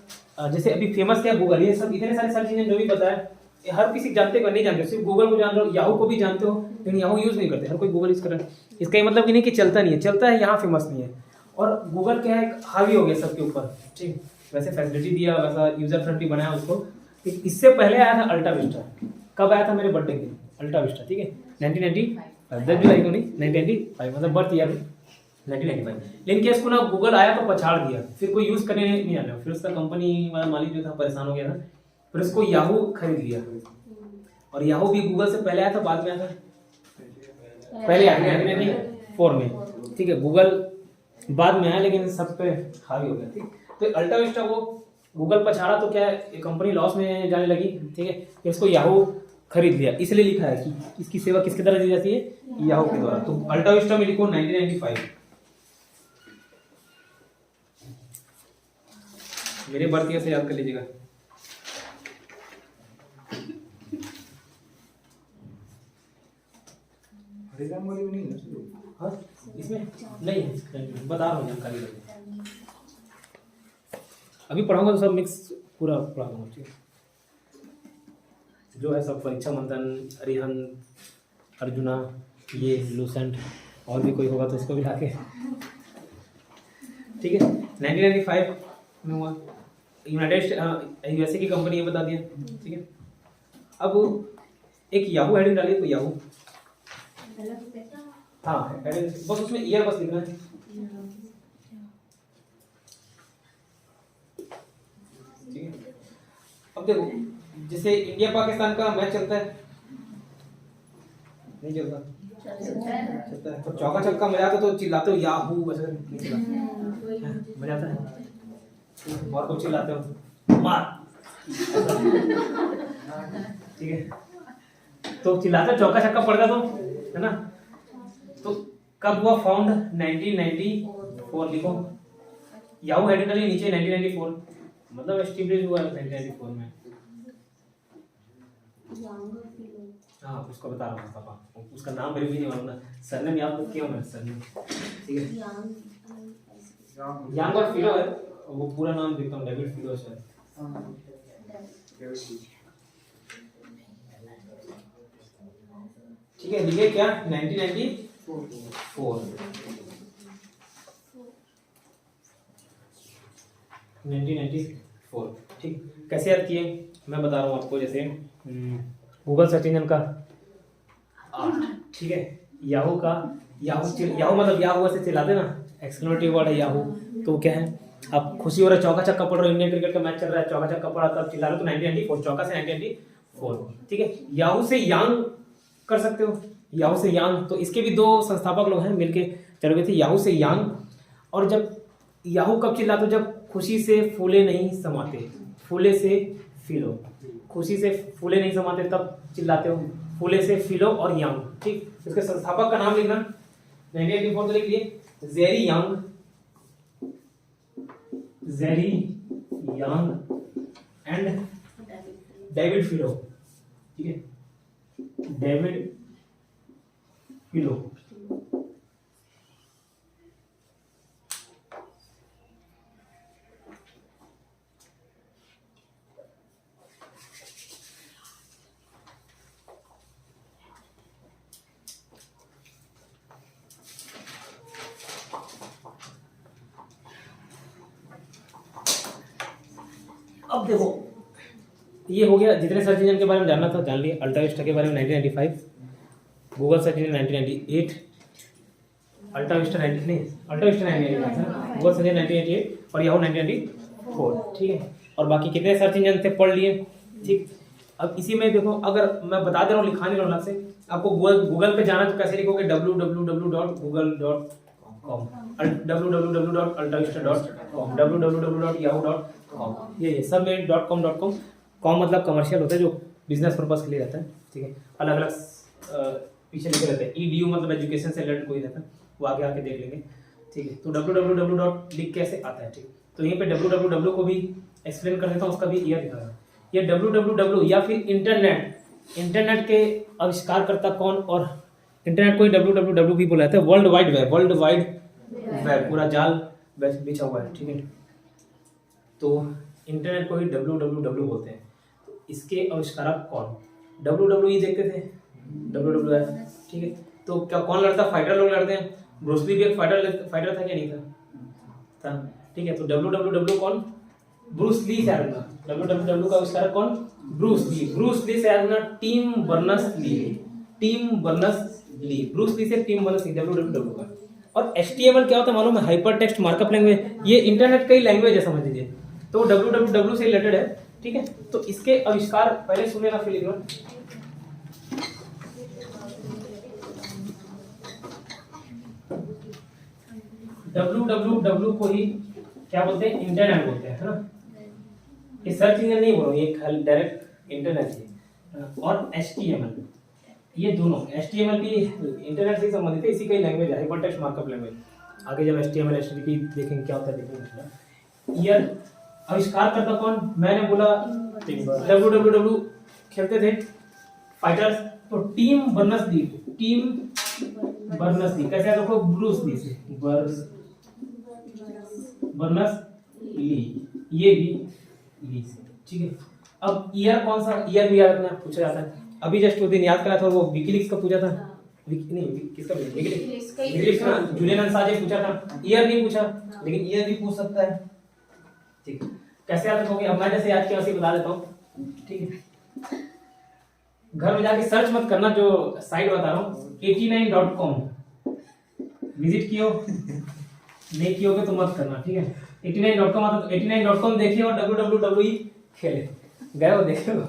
जैसे अभी फेमस क्या गूगल, ये सब इतने सारी चीजें जो भी बताया ये हर किसी जानते को नहीं जानते, सिर्फ गूगल को जान रहे हो, याहू को भी जानते हो, लेकिन याहू यूज नहीं करते, हर कोई गूगल यूज कर रहा है। इसका ये मतलब कि नहीं कि चलता नहीं है, चलता है, यहाँ फेमस नहीं है। और गूगल क्या है, हावी हो गया सबके ऊपर, ठीक, वैसे फैसिलिटी दिया, वैसा यूजर फ्रेंडली बनाया उसको। इससे पहले आया था अल्टा विस्टा, कब आया था, मेरे बर्थडे के दिन अल्टा विस्टा, ठीक है, 1995, 10 जुलाई को नहीं 1995, मतलब बर्थ ईयर 1995। लेकिन क्या इसको ना गूगल आया तो पछाड़ दिया, फिर कोई यूज करने नहीं आ रहा, फिर उसका कंपनी वाला मालिक जो था परेशान हो गया था, फिर उसको याहू खरीद लिया। और याहू भी गूगल से पहले आया था, बाद में आया था, पहले आया 1994 में, ठीक है, गूगल बाद में आया, लेकिन सब पे हावी हो गया, ठीक। तो अल्टा विस्टा वो गूगल पछाड़ा तो क्या है, कंपनी लॉस में जाने लगी, ठीक है, फिर इसको याहू खरीद लिया, इसलिए लिखा है कि इसकी सेवा किसके द्वारा दी जाती है, याहू के द्वारा। तो अल्टा विस्टा में लिखो 1995, मेरे बर्थ ईयर से याद कर लीजिएगा। हरिराम वाली नहीं है। हाँ इसमें नहीं है, बता रहा हूँ जानकारी लेके। अभी पढ़ाऊंगा तो सब मिक्स पूरा पढ़ा दूंगा, ठीक है। जो है सब परीक्षा मंथन, अरिहंत, अर्जुना, ये लूसेंट और भी कोई होगा तो इसको भी लाके, ठीक है। 1995 में हुआ, यूनाइटेड यूएसए की कंपनी है, बता दिया, ठीक है। अब एक याहू हेडिंग डालिए, तो याहू, हाँ हेडिंग, बस उसमें ईयर बस लिखना है। ठीक है। अब देखो जैसे इंडिया पाकिस्तान का मैच चलता है, नहीं चलता, चलता है, तो चौका छक्का मजा आता तो चिल्लाते हो याहू, ऐसे नहीं चिल्लाते, मजा आता है, और कुछ चिल्लाते हो मार, ठीक है। तो चिल्लाते चौका छक्का पड़ता तो, है ना। तो कब हुआ फाउंड? 1994 लिखो, याहू हेडिंग डालिए नीचे 1994, मतलब एस्टेब्लिश हुआ 1994 में। हाँ उसको बता रहा हूँ पापा, उसका नाम मेरे भी नहीं मालूम ना, सरनेम याद किया मैंने, सरनेम, ठीक है। यांग और फिलो है, वो पूरा नाम देखता हूँ, डेविड फिलो है। ठीक है, लिखे क्या? 1994 ठीक। कैसे याद किए मैं बता रहा हूँ आपको। जैसे गूगल सर्च इंजन का 8, ठीक है। याहू का, याहू मतलब याहू से चिल्लाते ना, एक्सक्लेमेटरी वर्ड है याहू। तो क्या है, आप खुशी हो रहा है, चौका छक्का पड़ रहा है, इंडियन क्रिकेट का मैच चल रहा है, चौका छक्का पड़ा तब चिल्ला रहे हो, तो 1994, चौका से 1994, ठीक है। याहू से यांग कर सकते हो, याहू से यांग, तो इसके भी 2 संस्थापक लोग हैं, मिलके चल गए थे, याहू से यांग। और जब याहू कब चिल्लाते हो? जब खुशी से फूले नहीं समाते, फूले से फिलो, खुशी से फूले नहीं समाते तब चिल्लाते हो, फूले से फिलो और यांग, ठीक। इसके संस्थापक का नाम लिखना 1984 तो लिख लिए, Jerry Yang, Jerry Yang and David Filo, ठीक है, डेविड फिलो। अब देखो ये हो गया, जितने सर्च इंजन के बारे में जानना था जान लिया। अल्टा विस्टा के बारे में 1995, गूगल सर्च इंजन 1998, अल्टा विस्टा 1998 था, गूगल सर्च इंजन 1988 और याहू 1994, ठीक है। और बाकी कितने सर्च इंजन थे पढ़ लिए, ठीक। अब इसी में देखो, अगर मैं बता दे रहा हूँ लिखाने अलग से, आपको गूगल पे जाना तो कैसे लिखोगे? www.google.com, www.altavista.com, www.yahoo.com, ये सब में .com कॉम मतलब कमर्शियल होता है, जो बिजनेस पर्पस के लिए रहता है, ठीक है। अलग अलग पीछे लिखे रहते हैं। edu मतलब एजुकेशन से रिलेटेड कोई रहता है, वो आगे आके देख लेंगे, ठीक है। तो www. लिख कैसे आता है, ठीक। तो यहीं पे www को भी एक्सप्लेन कर देता हूँ, उसका भी ईयर दिखा रहा है। ये www या फिर इंटरनेट के आविष्कारकर्ता कौन? और इंटरनेट को ही www भी बोला जाता है, वर्ल्ड वाइड वेब, पूरा जाल बिछा हुआ है, ठीक है। तो इंटरनेट को ही www बोलते हैं। तो इसके आविष्कारक कौन? WWE देखते थे, WWF, ठीक है। तो क्या कौन लड़ता? फाइटर लोग लड़ते हैं। ब्रूस ली भी एक फाइटर था क्या? नहीं था, ठीक है। तो WWW कौन? ब्रूस ली से आया। WWW का आविष्कारक कौन? ब्रूस ली से आया टिम बर्नर्स-ली, ब्रूस ली से टिम बर्नर्स-ली, WWW का। और HTML क्या होता है मालूम है? Hyper text markup language. ये इंटरनेट का ही लैंग्वेज है, समझ लीजिए। तो www से रिलेटेड है, ठीक है। तो इसके आविष्कार पहले सुनेगा, फिर लिखना। www को ही क्या बोलते हैं? इंटरनेट बोलते हैं, है ना। ये सर्च इंजन नहीं बोल रहा हूँ, ये डायरेक्ट इंटरनेट है। और HTML, ये दोनों HTML भी इंटरनेट से संबंधित है, इसी का ही लैंग्वेज है, हाइपर टेक्स्ट मार्कअप लैंग्वेज। आगे जब HTML HTTP देखेंगे क्या होता है, देखेंगे। ईयर आविष्कार करता कौन? मैंने बोला www खेलते थे फाइटर्स, तो टिम बर्नर्स-ली, टिम बर्नस ली, कैसे याद रखो? ब्रूस ली से, बर्नस ली, ये भी ली से, ठीक है। अब ईयर कौन सा, ईयर भी याद रखना, पूछा जाता है। अभी जस्ट वो दिन याद करा था, वो विकीलीक्स का पूछा था, किसका विकीलीक्स का, जूलियन असांज पूछा था, ईयर नहीं पूछा, लेकिन ईयर भी पूछ सकता है, ठीक है। कैसे याद रखोगे? अब मैं जैसे याद किया वैसे बता देता हूँ, ठीक है। घर में जाके सर्च मत करना, जो साइट बता रहा हूँ 89.com विजिट कियो, नहीं कियोगे तो मत करना, ठीक है। 89.com आता तो 89.com देखिए और WWE खेले, गए हो देखे हो,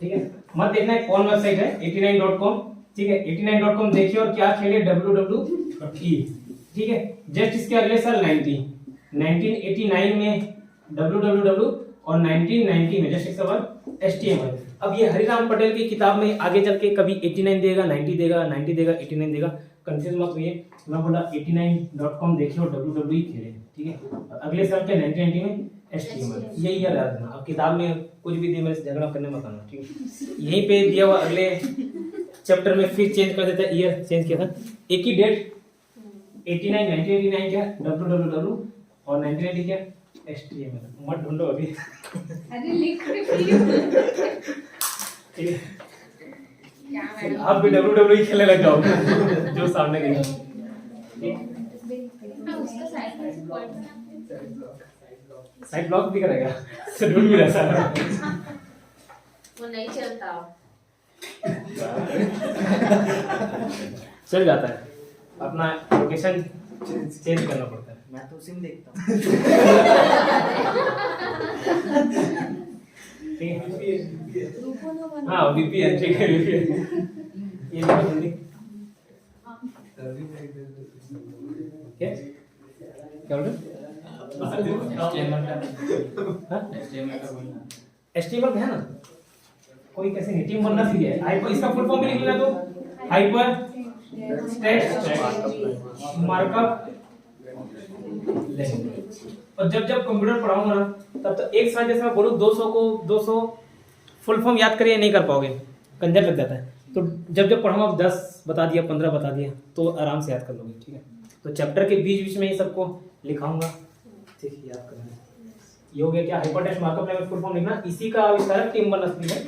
ठीक है। मत देखना है कौन वेबसाइट है, 89.com, ठीक है। 89.com देखिए और क्या खेले, WWE, ठीक है। जस्ट इसके अगले साल 1989 में WWE और 1990 में जस्ट इसके बाद HTML। अब ये हरिराम पटेल की किताब में आगे चल के कभी 89 देगा, 90 देगा, 90 देगा, 89 देगा, कंफ्यूज मत होइए। मैं बोला 89.com देखिए और WWE खेले, ठीक है। अगले साल के 1990 में HTML, यही याद रखना। अब किताब में कुछ भी दे, मेरे से झगड़ा करने मत आना, ठीक है। यहीं पे दिया हुआ अगले चैप्टर में फिर चेंज कर देता है, ईयर चेंज किया था, एक ही डेट 89 1989 क्या WWE और 1990 क्या HTML। मत ढूंढो अभी, अरे लिख रही ठीक है। क्या मैडम, आप भी WWE खेलने लग जाओगे जो सामने गई, उसका साइड में पढ़ना, साइड ब्लॉक भी करेगा, शेड्यूल भी रहता है, वो नहीं चलता, चल जाता है, अपना लोकेशन चेंज करना पड़ता है। मैं तो उसी में देखता हूँ। ठीक है, हाँ VPN, ठीक है VPN, ये देखो जल्दी, क्या क्या बोल रहे? HTML का है ना, कोई कैसे नहीं, टीम बनना सीखिए। हाइपर, इसका फुल फॉर्म भी लिख लेना, तो हाइपर टेक्स्ट मार्कअप लैंग्वेज। और जब जब कंप्यूटर पढ़ाऊंगा ना, तब तो एक साथ जैसे मैं बोलूँ 200 फुल फॉर्म याद करिए, नहीं कर पाओगे, कंजर लग जाता है। तो जब जब पढ़ाऊंगा 10 बता दिया, 15 बता दिया, तो आराम से याद कर लोगे, ठीक है। तो चैप्टर के बीच बीच में ये सबको लिखाऊंगा, ठीक है, याद करना। ये हो गया क्या, hyper text markup language full form लिखना। इसी का आविष्कार टिम बर्नर्स-ली है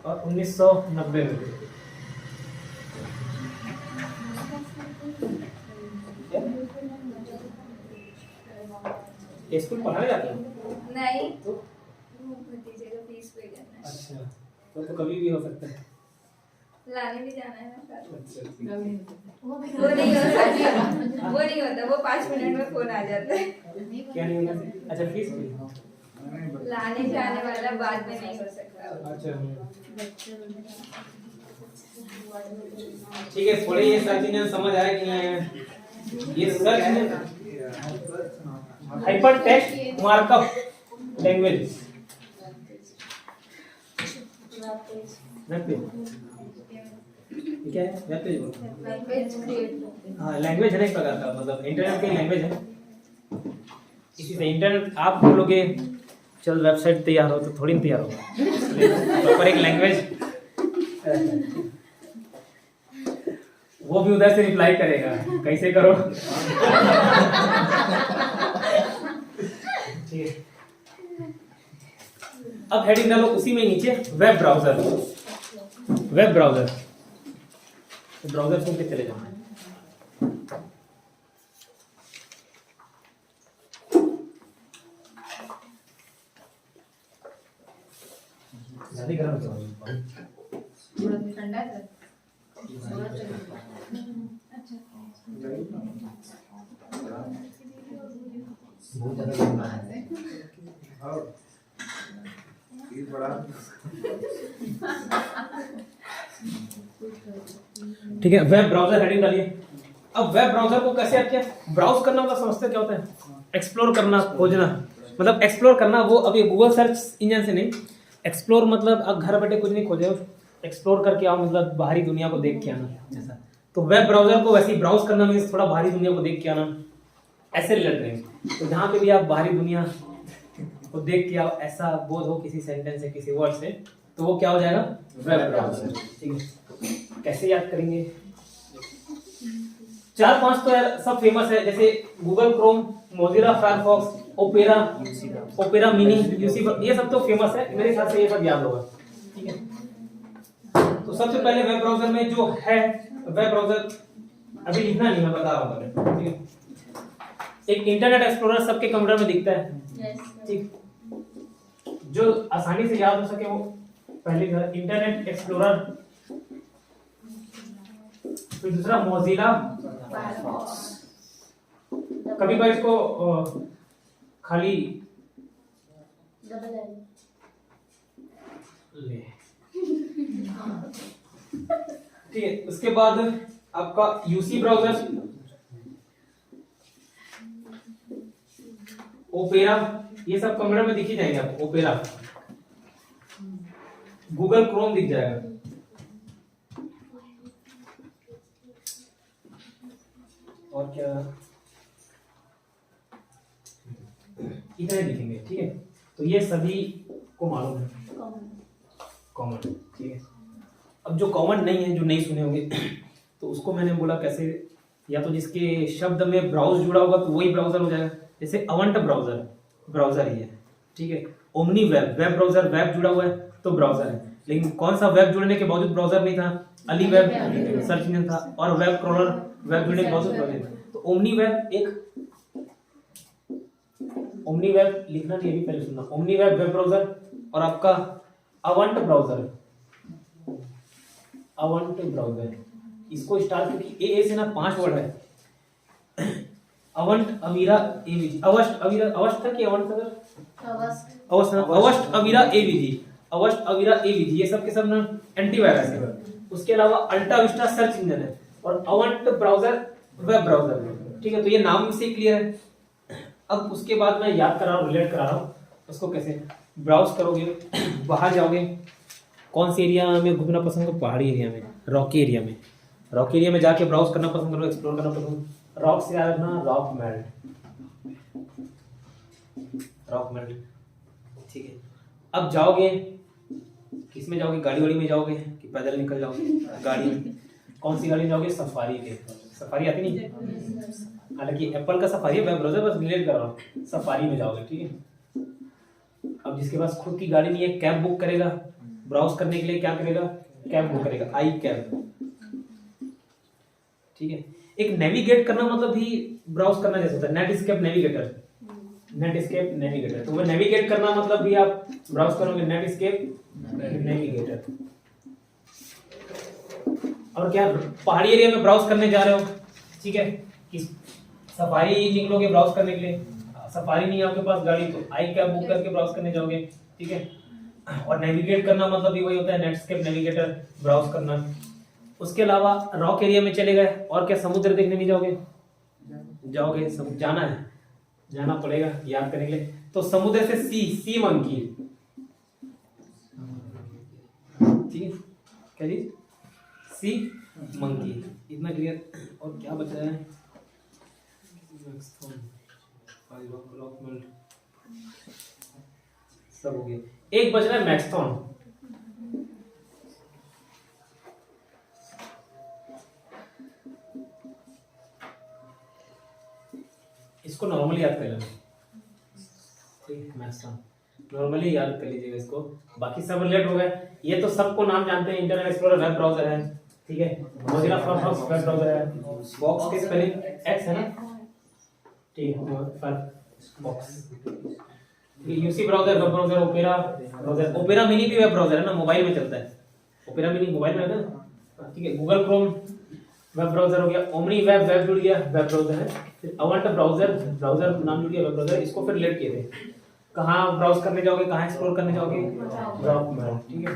और 1990 में। स्कूल पढ़ाने जाते हो? नहीं तो भतीजे का फीस पे करना है, अच्छा, तो कभी भी हो सकता है। लाने भी जाना है ना, अच्छा, वो नहीं होता, वो नहीं होता, वो 5 मिनट में फोन आ जाता है, क्या नहीं होना? अच्छा, फीस भी लाने जाने वाला बाद में नहीं हो सकता। अच्छा, ठीक है। थोड़े ये सारी चीजें समझ आया कि नहीं है? ये सर्च में hyper text markup language, web page, क्या है वेब पेज? हाँ, लैंग्वेज है ना एक प्रकार का, मतलब इंटरनेट की लैंग्वेज है। इसी से इंटरनेट आप बोलोगे चल वेबसाइट तैयार हो, तो थोड़ी नहीं तैयार होगा, प्रॉपर एक लैंग्वेज, वो भी उधर से रिप्लाई करेगा, कैसे करो, ठीक है। अब हेडिंग डालो उसी में नीचे, वेब ब्राउजर, वेब ब्राउजर, तो ब्राउजर सुन के चले जाओ। ज्यादा गर्म क्यों है? थोड़ा ठंडा है सर। बहुत ज्यादा गर्म है। ठीक है, वेब ब्राउजर हेडिंग डालिए। अब वेब ब्राउजर को कैसे याद किया? ब्राउज करना मतलब समझते क्या होता है? एक्सप्लोर करना, खोजना, मतलब एक्सप्लोर करना। वो अभी गूगल सर्च इंजन से नहीं, एक्सप्लोर मतलब आप घर बैठे कुछ नहीं खोजे, एक्सप्लोर करके आओ, मतलब बाहरी दुनिया को देख के आना जैसा। तो वेब ब्राउजर को वैसे ही ब्राउज करना मीन्स थोड़ा बाहरी दुनिया को देख के आना, ऐसे रिलेट करेंगे। तो जहाँ पे भी आप बाहरी दुनिया को देख के आओ, ऐसा बोध हो किसी सेंटेंस से, किसी वर्ड से, तो वो क्या हो जाएगा? Web browser. ठीक है, कैसे याद करेंगे? 4-5 तो यार सब फेमस है, जैसे Google Chrome, Mozilla Firefox, opera mini, UC, ये सब तो फेमस है, मेरे ख्याल से ये सब याद होगा। ठीक है, तो सबसे पहले वेब ब्राउजर में जो है, वेब ब्राउजर अभी लिखना नहीं, मैं बता रहा हूँ पहले। ठीक है, एक इंटरनेट एक्सप्लोरर सबके कंप्यूटर में दिखता है। ठीक, जो आसानी से याद हो सके वो पहले इंटरनेट एक्सप्लोरर, फिर दूसरा मोजिला, कभी कभी इसको खाली ले, ठीक है। उसके बाद आपका यूसी ब्राउजर, ओपेरा, ये सब कंप्यूटर में दिख ही जाएंगे आपको। ओपेरा, गूगल क्रोम दिख जाएगा, और क्या इतने दिखेंगे। ठीक है, तो ये सभी को मालूम है, कॉमन। ठीक है, अब जो कॉमन नहीं है, जो नहीं सुने होंगे, तो उसको मैंने बोला कैसे, या तो जिसके शब्द में ब्राउज जुड़ा होगा तो वही ब्राउजर हो जाएगा। जैसे अवंट ब्राउजर ही है। ठीक है, ओमनी वेब ब्राउजर, वेब जुड़ा हुआ है तो ब्राउजर है, लेकिन कौन सा वेब जुड़ने के बावजूद ब्राउजर नहीं था? अली वेब सर्च इंजन था, और वेब क्रॉलर, वेब जुड़ने के बावजूद ब्राउजर था। तो ओमनी वेब लिखना नहीं, अभी पहले सुनना। ओमनी वेब ब्राउजर, और आपका अवंट ब्राउजर, इसको स्टार्ट, क्योंकि ए से ना 5 वर्ड है। अवंट अमीरा एवीजी, अवस्ट था कि अवंट था? अवस्ट अवीरा एवीजी, ये सब के सब ना एंटीवायरस है। उसके अलावा अल्टा विस्टा सर्च इंजन है, और अवंट ब्राउजर वेब ब्राउजर है। ठीक है, तो ये नाम से क्लियर है। अब उसके बाद मैं याद करा रहा हूँ, रिलेट करा रहा हूँ उसको कैसे। ब्राउज करोगे, बाहर जाओगे, कौन से एरिया में घूमना पसंद करो? पहाड़ी एरिया में, रॉकी एरिया में जाके ब्राउज करना पसंद करो, एक्सप्लोर करना पसंद। रॉक से याद रखना, रॉक मेल्ट। ठीक है, अब जाओगे, किस में जाओगे? गाड़ी वाड़ी में जाओगे कि पैदल निकल जाओगे? गाड़ी में। कौन सी गाड़ी में जाओगे? सफारी पे। सफारी आती नहीं, हालांकि एप्पल का सफारी है, वेब ब्राउजर, बस रिलेट कर रहा हूँ। सफारी में जाओगे। ठीक है, अब जिसके पास खुद की गाड़ी नहीं है, कैब बुक करेगा ब्राउज करने के लिए। क्या करेगा? कैब बुक करेगा, आई कैब। ठीक है, एक नेविगेट करना मतलब भी ब्राउज करना जैसा होता है। नेटस्केप नेविगेटर, तो मैं नेविगेट करना मतलब भी आप ब्राउज करोगे, नेटस्केप नेविगेटर। और क्या, पहाड़ी एरिया में ब्राउज करने जा रहे हो, ठीक है, कि सफारी निकलोगे ब्राउज करने के लिए, सफारी नहीं है आपके पास गाड़ी, तो आई कैब बुक करके ब्राउज करने जाओगे। ठीक है, और नेविगेट करना मतलब भी वही होता है, नेटस्केप नेविगेटर, ब्राउज करना। उसके अलावा रॉक एरिया में चले गए, और क्या समुद्र देखने नहीं जाओगे? जाओगे, जाना पड़ेगा याद करने के लिए। तो समुद्र से सी मंकी। ठीक है, क्या चीज? सी मंकी, इतना क्लियर। और क्या बचा है? सब हो गया, एक बच रहा है मैक्सथॉन। इसको नॉर्मली याद कर लेना। ठीक, मैक्सथॉन नॉर्मली याद कर लीजिएगा इसको, बाकी सब रिलेट हो गए। ये तो सबको नाम जानते हैं, इंटरनेट एक्सप्लोरर वेब ब्राउजर है। ठीक है, मोजिला फायरफॉक्स वेब ब्राउजर है। बॉक्स की स्पेलिंग एक्स है ना? ठीक है, Firefox. UC browser, web browser, opera browser. Opera mini भी वेब ब्राउजर है ना, मोबाइल में चलता है। ओपेरा मिनी मोबाइल में आता है। ठीक है, गूगल क्रोम वेब ब्राउजर हो गया। ओमनी वेब जुड़ गया, वेब ब्राउजर है। फिर अवंट ब्राउजर नाम जुड़ गया, वेब ब्राउजर। इसको फिर रिलेट किए थे, कहाँ ब्राउज करने जाओगे, कहाँ एक्सप्लोर करने जाओगे? ब्राउज में। ठीक है,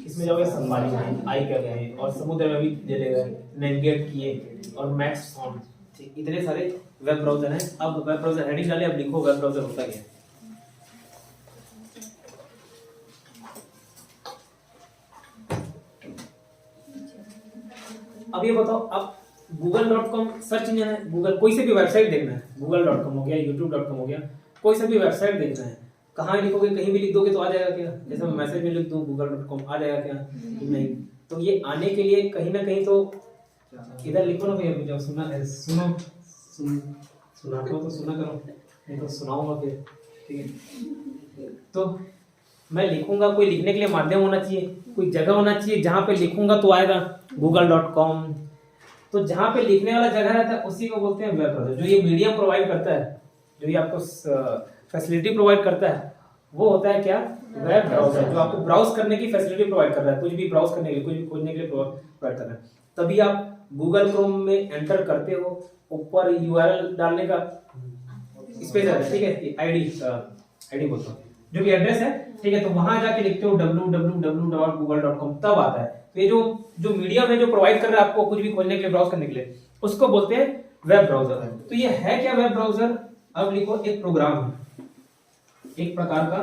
इसमें जाओगे सफारी में, आई कर गए, और समुद्र में भी चले गए, नेविगेट किए, और मैक्स ऑन। ठीक, इतने सारे वेब ब्राउजर हैं। अब वेब ब्राउजर हेडिंग डाले, अब लिखो वेब ब्राउजर होता क्या है। अब ये बताओ, अब google.com सर्च इंजन है। गूगल, कोई से भी वेबसाइट देखना है, google.com हो गया, youtube.com हो गया, कोई से भी वेबसाइट देखना है, कहाँ लिखोगे? कहीं भी लिख दोगे तो आ जाएगा क्या? जैसे मैं मैसेज में लिख दूं google.com, आ जाएगा क्या? नहीं। तो ये आने के लिए कहीं ना कहीं तो इधर लिखो ना भैया, जब सुनाते हो तो सुना करो, नहीं तो सुनाऊंगा फिर, ठीक है। तो मैं लिखूंगा, कोई लिखने के लिए माध्यम होना चाहिए, कोई जगह होना चाहिए जहाँ पे लिखूंगा तो आएगा google.com। तो जहाँ पे लिखने वाला जगह रहता है उसी को बोलते हैं वेब ब्राउजर। जो ये मीडियम प्रोवाइड करता है, जो ये आपको फैसिलिटी प्रोवाइड करता है, वो होता है क्या, वेब ब्राउजर, जो आपको ब्राउज करने की फैसिलिटी प्रोवाइड कर रहा है, कुछ भी ब्राउज करने के लिए, कुछ भी खोजने के लिए प्रोवाइड कर रहा है। तभी आप गूगल क्रोम में एंटर करते हो, ऊपर यूआरएल डालने का स्पेस है, ठीक है, आईडी बोलता हूँ, जो भी एड्रेस है, ठीक है, तो वहां जाके लिखते हो www.google.com, तब आता है। तो ये जो मीडियम है, जो प्रोवाइड कर रहा है आपको कुछ भी खोजने के लिए, ब्राउज करने के लिए, उसको बोलते हैं वेब ब्राउजर। तो ये है क्या वेब ब्राउजर? अब लिखो, एक प्रोग्राम है, एक प्रकार का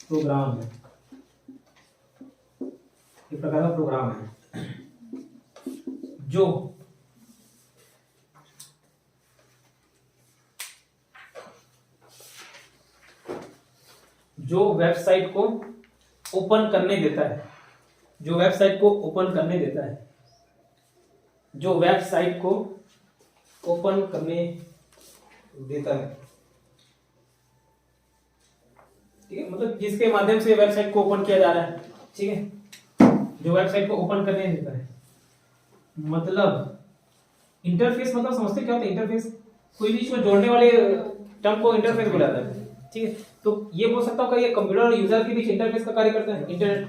प्रोग्राम है, एक प्रकार का प्रोग्राम है जो वेबसाइट को ओपन करने देता है, जो वेबसाइट को ओपन करने देता है, जो वेबसाइट को ओपन करने देता है, ठीक है, मतलब जिसके माध्यम से वेबसाइट को ओपन किया जा रहा है, ठीक है, जो वेबसाइट को ओपन करने देता है, मतलब इंटरफेस, मतलब समझते क्या होता है इंटरफेस? कोई भी इसको जोड़ने वाले टर्म को इंटरफेस बोला जाता है, ठीक है। तो ये बोल सकता हूँ कि ये कंप्यूटर और यूजर के बीच इंटरफेस का कार्य करता है, इंटरनेट,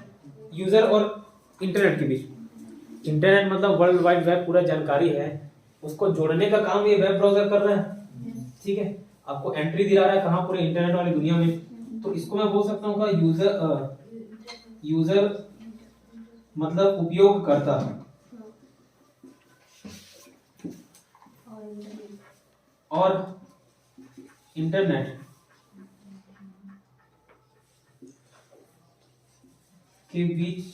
यूजर और इंटरनेट के बीच। इंटरनेट मतलब वर्ल्ड वाइड वेब, पूरा जानकारी है, उसको जोड़ने का काम ये वेब ब्राउजर कर रहा है, ठीक है। आपको एंट्री दिला रहा है कहाँ, पूरे इंटरनेट वाली दुनिया में। तो इसको मैं बोल सकता हूँ का यूजर मतलब उपयोगकर्ता, और इंटरनेट के बीच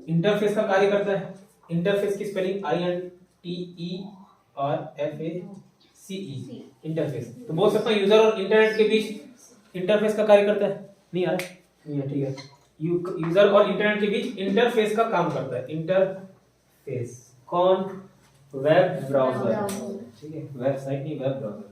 इंटरफेस का कार्य करता है। इंटरफेस की स्पेलिंग INTERFACE, इंटरफेस। तो बोल सकता हूँ यूजर और इंटरनेट के बीच इंटरफेस का कार्य करता है। नहीं आ रहा? नहीं है, ठीक है। यूजर और इंटरनेट के बीच इंटरफेस का काम करता है। इंटरफेस कौन? वेब ब्राउजर, ठीक है, वेबसाइट नहीं, वेब ब्राउजर।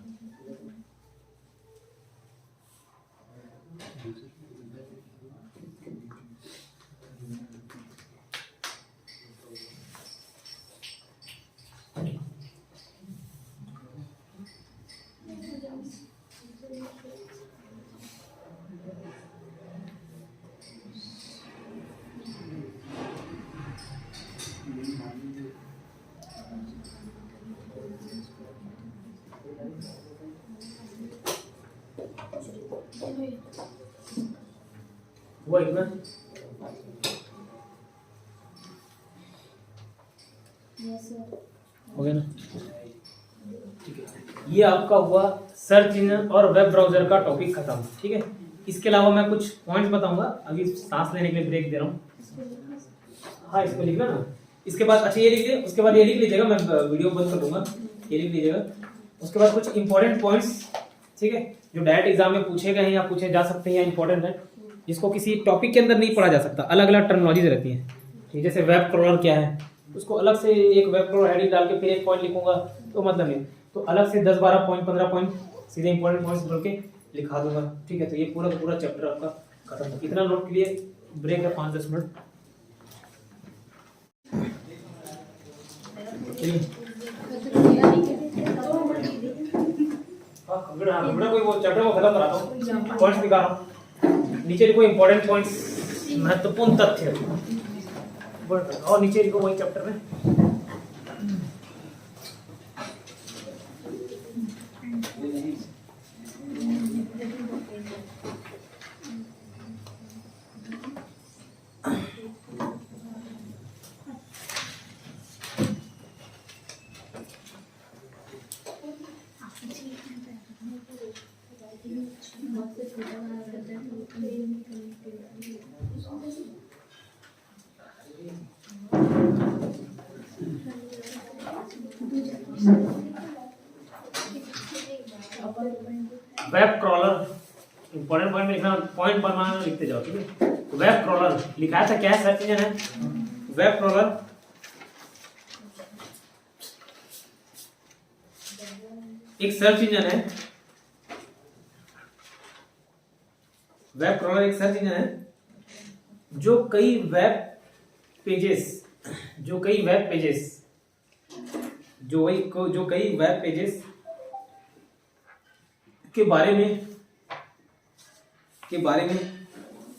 हुआ इतना? हो गया ना? ठीक है, ये आपका हुआ सर्च इंजन और वेब ब्राउजर का टॉपिक खत्म, ठीक है। इसके अलावा मैं कुछ पॉइंट्स बताऊंगा, अभी सांस लेने के लिए ब्रेक दे रहा हूँ। हाँ, इसको लिखना ना, इसके बाद अच्छा ये लिख लीजिए, उसके बाद ये लिख लीजिएगा, मैं वीडियो बंद कर दूंगा, ये लिख लीजिएगा। उसके बाद कुछ इंपॉर्टेंट पॉइंट्स, ठीक है, जो डायरेक्ट एग्जाम में पूछे गए हैं या पूछे जा सकते हैं या इंपॉर्टेंट है, जिसको किसी टॉपिक के अंदर नहीं पढ़ा जा सकता। अलग अलग टर्मिनोलॉजीज रहती हैं, ठीक, जैसे वेब क्रॉलर क्या है, उसको अलग से एक वेब क्रॉलर हेडिंग डाल के फिर एक पॉइंट लिखूंगा तो मतलब नहीं, तो अलग से 10-12 पॉइंट 15 पॉइंट सीधे इंपॉर्टेंट पॉइंट्स बोल के लिखा दूंगा, ठीक है। तो ये पूरा चैप्टर आपका खत्म। इतना नोट के लिए ब्रेक है 5-10 मिनट। कंप्यूटर कोई वो चैप्टर को खत्म कराता हूँ, पॉइंट्स दिखा रहा हूँ, नीचे लिखो इंपॉर्टेंट पॉइंट्स, महत्वपूर्ण तथ्य, और नीचे लिखो वही चैप्टर में। वेब क्रॉलर इंपॉर्टेंट पॉइंट लिखना, पॉइंट बनाना, लिखते जाओ, ठीक है। वेब क्रॉलर लिखा था क्या है, सर्च इंजन है, वेब क्रॉलर एक सर्च इंजन है। वेब क्रॉलर एक सर्च इंजन है जो कई वेब पेजेस जो कई वेब पेजेस के बारे में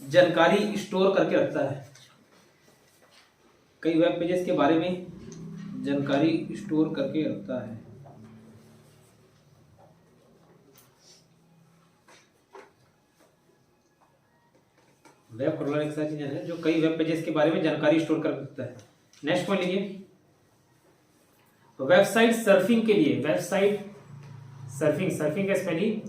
जानकारी स्टोर करके रखता है। कई वेब पेजेस के बारे में जानकारी स्टोर करके रखता है। वेब क्रॉलर एक सर्च इंजन है जो कई वेब पेजेस के बारे में जानकारी स्टोर कर रखता है। नेक्स्ट पॉइंट लिखिए, वेबसाइट सर्फिंग के लिए, वेबसाइट सर्फिंग का स्पेलिंग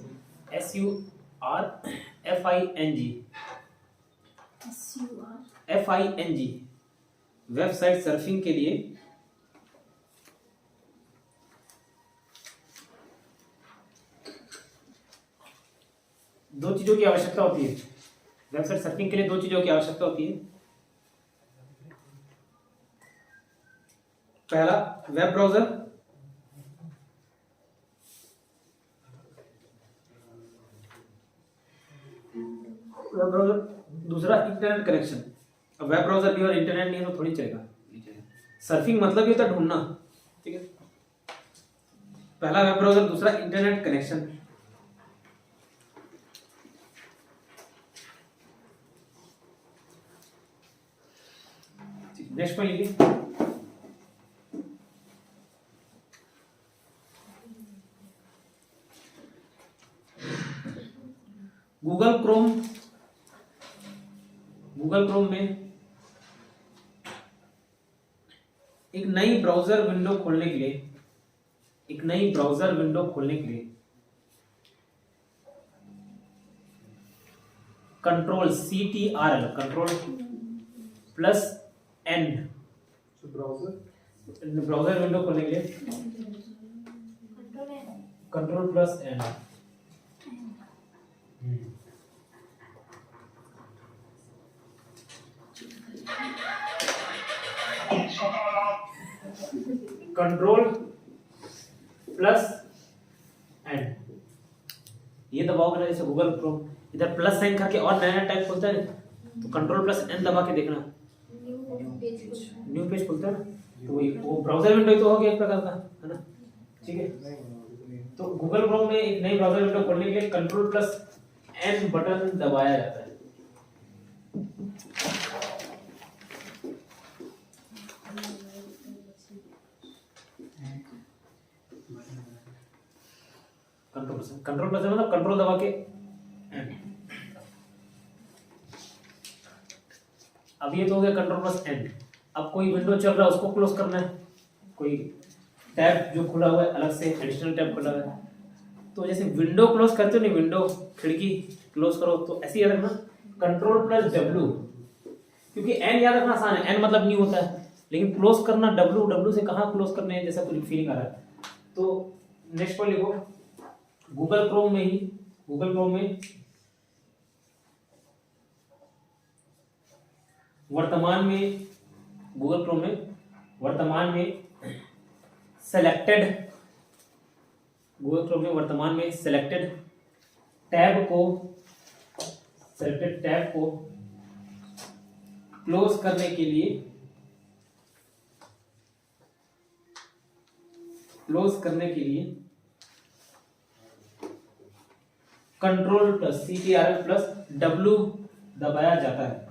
SURFING, वेबसाइट सर्फिंग के लिए दो चीजों की आवश्यकता होती है। वेबसाइट सर्फिंग के लिए दो चीजों की आवश्यकता होती है। पहला वेब ब्राउजर, दूसरा इंटरनेट कनेक्शन। अब वेब ब्राउजर भी और इंटरनेट नहीं है तो थोड़ी चलेगा। सर्फिंग मतलब ये होता है ढूंढना, ठीक है। पहला वेब ब्राउजर, दूसरा इंटरनेट कनेक्शन। नेक्स्ट पॉइंट लिखिए, गूगल क्रोम में एक नई ब्राउजर विंडो खोलने के लिए control CTRL, control plus N, browser window खोलने के लिए control plus N। Control plus N ये दबाओगे जैसे गूगल क्रोम, इधर प्लस साइन करके और नया टैब खुलता है तो कंट्रोल प्लस N दबा के देखना, न्यू पेज खुलता है ना, तो वो ब्राउजर विंडो तो हो गया एक प्रकार का, है ना, ठीक है। तो गूगल क्रोम में एक नई ब्राउजर विंडो खोलने के लिए कंट्रोल प्लस N बटन दबाया जाता है। कंट्रोल प्लस मतलब कंट्रोल दबा के N। अब ये तो हो गया कंट्रोल प्लस N। अब कोई विंडो चल रहा है उसको क्लोज करना है, कोई टैब जो खुला हुआ है अलग से एडिशनल टैब खुला हुआ है, तो जैसे विंडो क्लोज करते हो नहीं, विंडो खिड़की क्लोज करो तो ऐसे याद रखना कंट्रोल प्लस W, क्योंकि N याद रखना आसान है, N मतलब न्यू होता है, लेकिन क्लोज करना W से कहाँ क्लोज करने है जैसा कुछ फीलिंग आ रहा है। तो नेक्स्ट पॉइंट लिखो, गूगल क्रोम में वर्तमान में सेलेक्टेड टैब को क्लोज करने के लिए control plus CTRL plus W दबाया जाता है।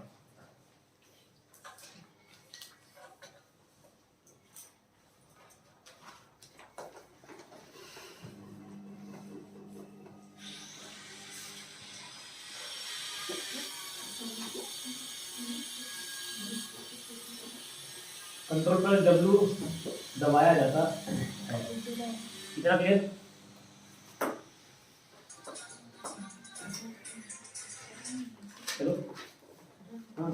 कंट्रोल प्लस W दबाया जाता है। कितना क्लियर? चलो हाँ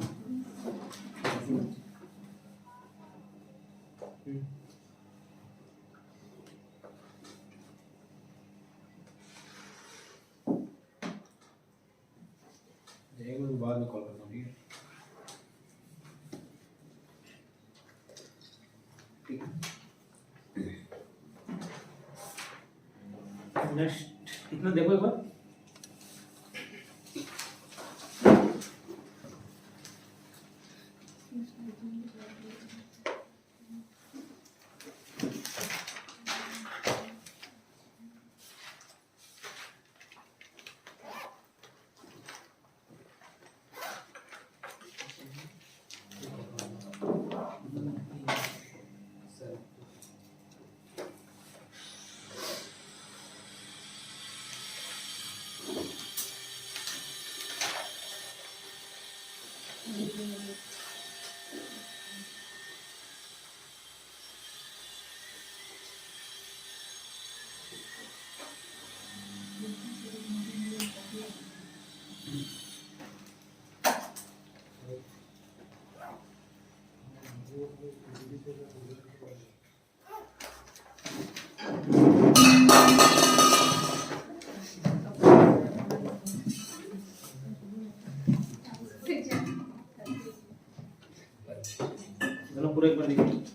बाद में कॉल करता हूँ, ठीक है। ठीक है नेक्स्ट इतना देखो एक बार। चलो पूरा एक बार देखिए।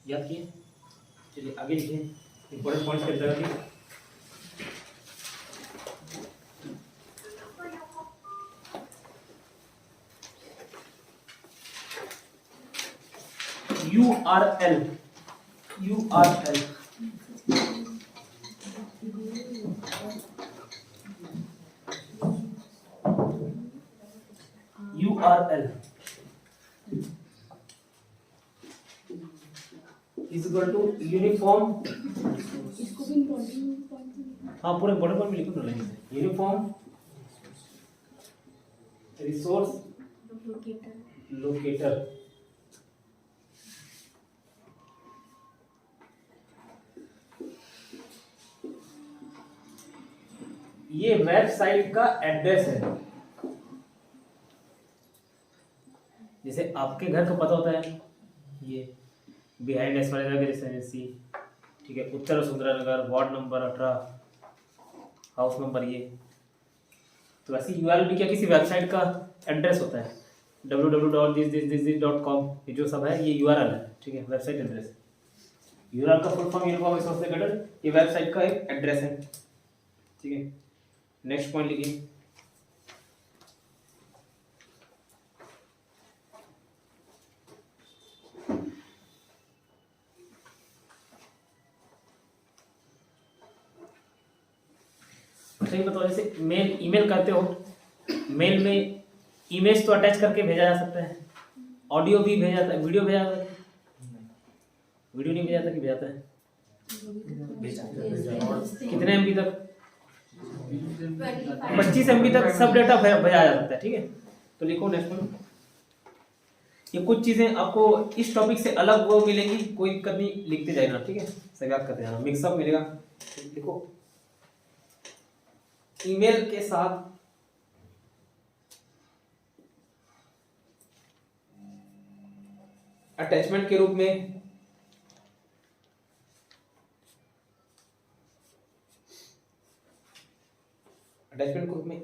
याद किए? चलिए आगे लिखिए इंपॉर्टेंट पॉइंट्स के अंतर्गत। URL is equal to uniform. इसको भी इंपॉर्टेंट पॉइंट हाँ पूरे बड़े पर भी लिखो ना लाइन से। यूनिफॉर्म रिसोर्स लोकेटर ये वेबसाइट का एड्रेस है। जैसे आपके घर का पता होता है ये बिहाइंड एस्पायर रेसिडेंसी, ठीक है, उत्तर वसुंधरा नगर, वार्ड नंबर 18, हाउस नंबर ये। तो वैसे यूआरएल भी क्या किसी वेबसाइट का एड्रेस होता है। www.this.com ये जो सब है ये यूआरएल है, ठीक है, वेबसाइट एड्रेस। यूआरएल का full form uniform resource locator, ये वेबसाइट का एक एड्रेस है, ठीक है। नेक्स्ट पॉइंट लिखिए। सही बताओ, जैसे मेल ईमेल करते हो, मेल में इमेज तो अटैच करके भेजा जा सकता है, ऑडियो भी भेजा जाता है, वीडियो भेजा जाता है, वीडियो नहीं भेजा जाता कि भेजाता है? कितने एमबी तक? 25 एमबी तक सब डाटा भेजा जा सकता है, ठीक है। तो लिखो नेक्स्ट पॉइंट। ये कुछ चीजें आपको इस टॉपिक से अलग वो मिलेंगी, कोई दिक्कत नहीं, लिखते जाना, ठीक है, सब याद करते जाना, मिक्सअप मिलेगा। लिखो ईमेल के साथ अटैचमेंट के रूप में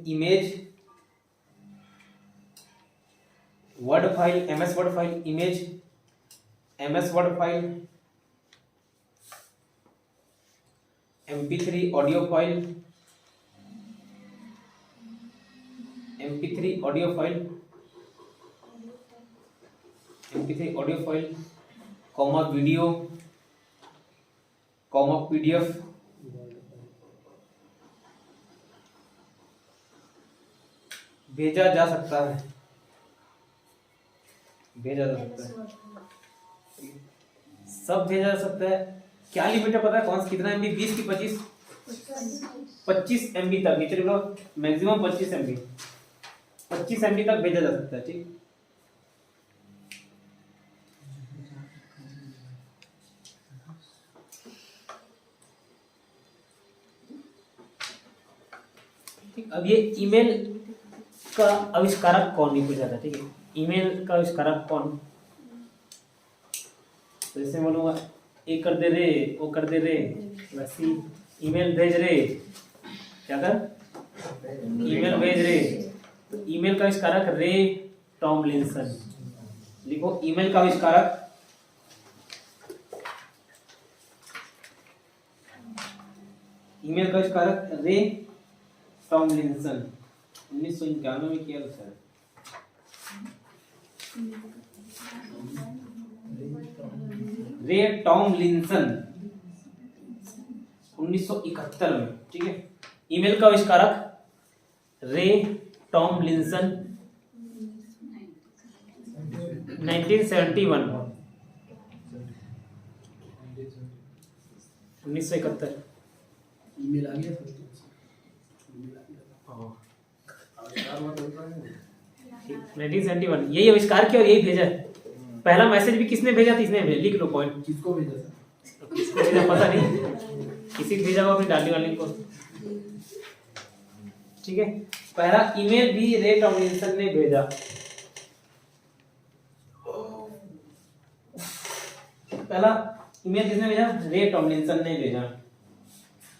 image, word file, MS word file, image, MS word file, MP3 audio file, MP3 audio file, comma video, comma PDF, भेजा जा सकता है, सब भेजा जा सकता है। क्या लिमिट है पता है? कौन सा कितना MB? 20 की 25? 25 MB तक, नीचे लिखो मैक्सिमम 25 MB, 25 MB तक भेजा जा सकता है, ठीक। अब ये ईमेल का आविष्कारक कौन, नहीं पूछा था, ठीक है। ईमेल का आविष्कारक कौन? तो जैसे बोलूँगा ये कर दे रे, वो कर दे रे, वैसे ईमेल भेज रे, क्या कर, ईमेल भेज रे। तो ईमेल का आविष्कारक रे टॉमलिंसन। लिखो ईमेल का आविष्कारक रे टॉमलिंसन, 1991 में किया था। रे टॉमलिंसन 1971 में, ठीक है। ईमेल का आविष्कारक रे टॉमलिंसन 1971, 1971। ईमेल आ गया 1971 यही आविष्कार किया और यही भेजा। पहला मैसेज भी किसने भेजा था? इसने भेजा। लिख लो पॉइंट, किसको भेजा था? किसको भेजा पता नहीं, किसी को भेजा होगा अपनी डाली वाले को, ठीक है। पहला ईमेल भी रे टॉमलिंसन ने भेजा। पहला ईमेल किसने भेजा? रे टॉमलिंसन ने भेजा।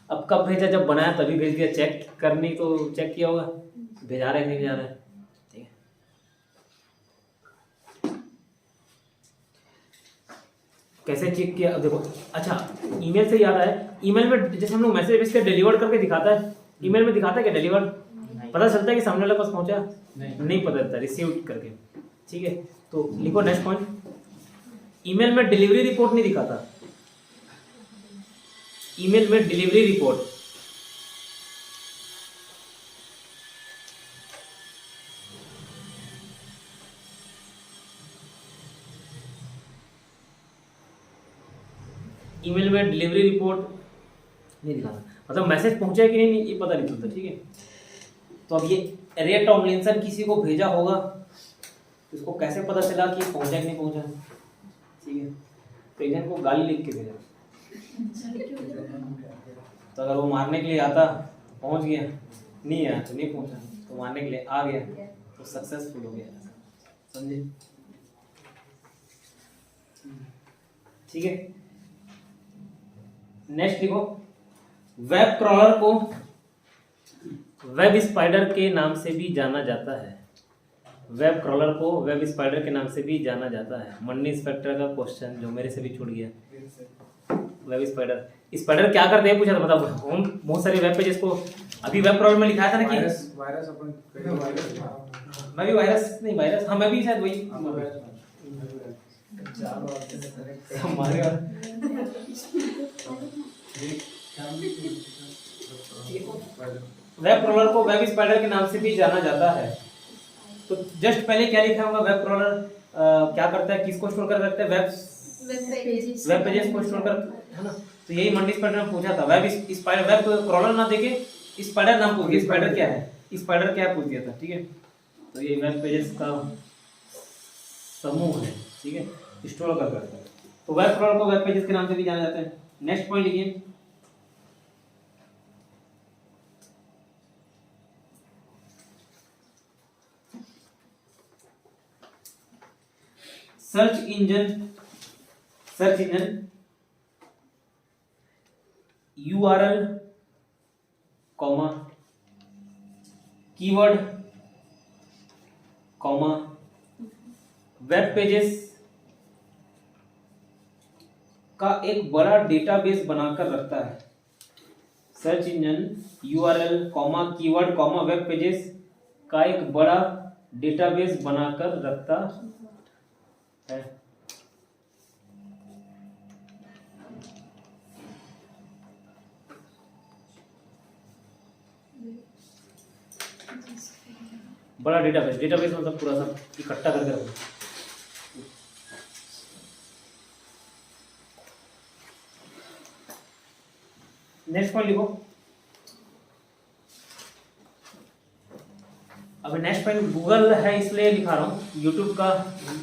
अब कब भेजा? जब बनाया तभी भेज दिया, चेक करनी तो चेक किया होगा भेजा रहे नहीं भेजा रहे, ठीक है। कैसे चेक किया देखो। अच्छा ईमेल से याद आया, ईमेल में जैसे हम लोग मैसेज भेजते हैं डिलीवर्ड करके दिखाता है, ईमेल में दिखाता है क्या डिलीवर्ड? पता चलता है कि सामने वाले पास पहुंचा? नहीं पता चलता, रिसीव्ड करके। ठीक है, तो लिखो नेक्स्ट पॉइंट, ईमेल में डिलीवरी रिपोर्ट नहीं दिखाता, ईमेल में डिलीवरी रिपोर्ट। ईमेल में डिलीवरी रिपोर्ट नहीं दिखाना, मतलब मैसेज पहुंचा कि नहीं ये पता नहीं चलता। ठीक है, तो अब ये रे टॉमलिंसन किसी को भेजा होगा, तो इसको कैसे पता चला कि पहुंचा कि नहीं पहुंचा? ठीक है, तो एजेंट को गाली लिख के भेजा, तो अगर वो मारने के लिए आता पहुंच गया, नहीं आया तो नहीं पहुंचा, तो मारने के लिए आ गया तो सक्सेसफुल हो गया, समझे? ठीक है, नेक्स्ट लिखो, वेब क्रॉलर को वेब स्पाइडर के नाम से भी जाना जाता है। वेब क्रॉलर को वेब स्पाइडर के नाम से भी जाना जाता है। मनी इंस्पेक्टर का क्वेश्चन जो मेरे से भी छूट गया। वेब स्पाइडर, स्पाइडर क्या करते हैं पूछा था, मतलब हम बहुत सारे वेब पेजेस को अभी वेब क्रॉलर में लिखाया था ना कि वायरस अपन मैं भी वायरस नहीं वायरस, हाँ मैं भी शायद वही हमारे वेब क्रॉलर को वेब स्पाइडर के नाम से भी जाना जाता है। तो जस्ट पहले क्या लिखा होगा, वेब क्रॉलर क्या करता है, किसको स्टोर कर रखता है? वेब पेजेस को स्टोर कर, है ना? तो यही मंडी स्पाइडर ने पूछा था, वेब स्पाइडर वेब क्रॉलर ना देके स्पाइडर नाम पूछ गया, स्पाइडर क्या है, स्पाइडर क्या पूछ दिया था। ठीक है, तो ये वेब पेजेस का समूह है। ठीक है, स्टोर कर करता है, तो वेब क्रॉलर को वेब पेजेस के नाम से भी जाना जाता है। नेक्स्ट पॉइंट लिखिए, search engine URL comma keyword comma web pages का एक बड़ा डेटाबेस बनाकर रखता है। Search engine URL comma keyword comma web pages का एक बड़ा डेटाबेस बनाकर रखता है। बड़ा डेटाबेस, डेटाबेस मतलब पूरा सब इकट्ठा करके रखो। नेक्स्ट पॉइंट लिखो, अब नेक्स्ट पॉइंट गूगल है इसलिए लिखा रहा हूँ। यूट्यूब का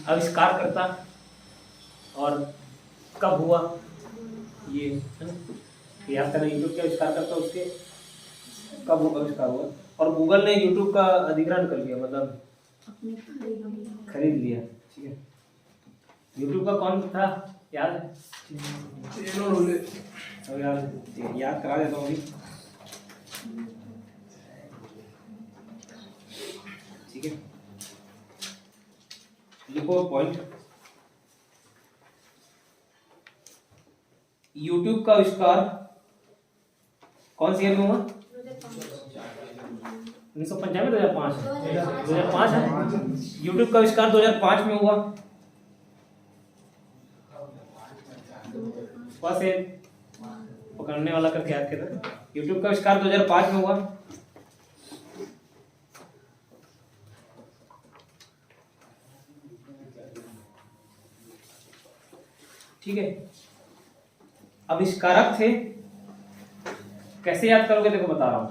आविष्कार करता और कब हुआ ये है ना, याद करना, यूट्यूब के आविष्कार करता उसके कब आविष्कार हुआ, और गूगल ने यूट्यूब का अधिग्रहण कर लिया, मतलब खरीद लिया। ठीक है, यूट्यूब का कौन था याद है? याद करा देता हूँ अभी। ठीक है, लिखो पॉइंट, यूट्यूब का आविष्कार कौन सी ईयर में हुआ? 1995 2005 है। यूट्यूब का आविष्कार 2005 में हुआ। बस पकड़ने वाला करके याद करना, यूट्यूब का आविष्कार 2005 में हुआ। ठीक है, आविष्कारक थे, कैसे याद करोगे देखो बता रहा हूं।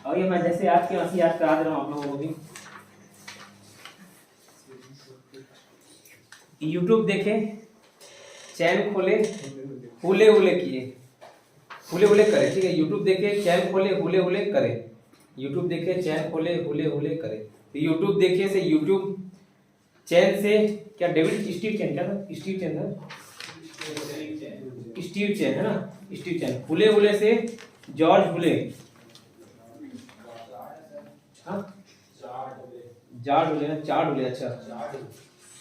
और ये मैं जैसे याद किया वैसे याद करा दे रहा हूं आप लोगों को भी। यूट्यूब देखे, चैन खोले, हुले हुले किए, हुले हुले करे। ठीक है, यूट्यूब देखे, चैन खोले, हुले हुले करे। यूट्यूब देखे, चैन खोले, हुले हुले करे। तो यूट्यूब देखे से यूट्यूब, चैन से क्या डेविड स्टीव चैन, क्या था? स्टीव चैन था, स्टीव चैन है ना, स्टीव चैन। हुले हुले से जॉर्ज हुले, हाँ जॉर्ज हुले ना, चार्ड हुले। अच्छा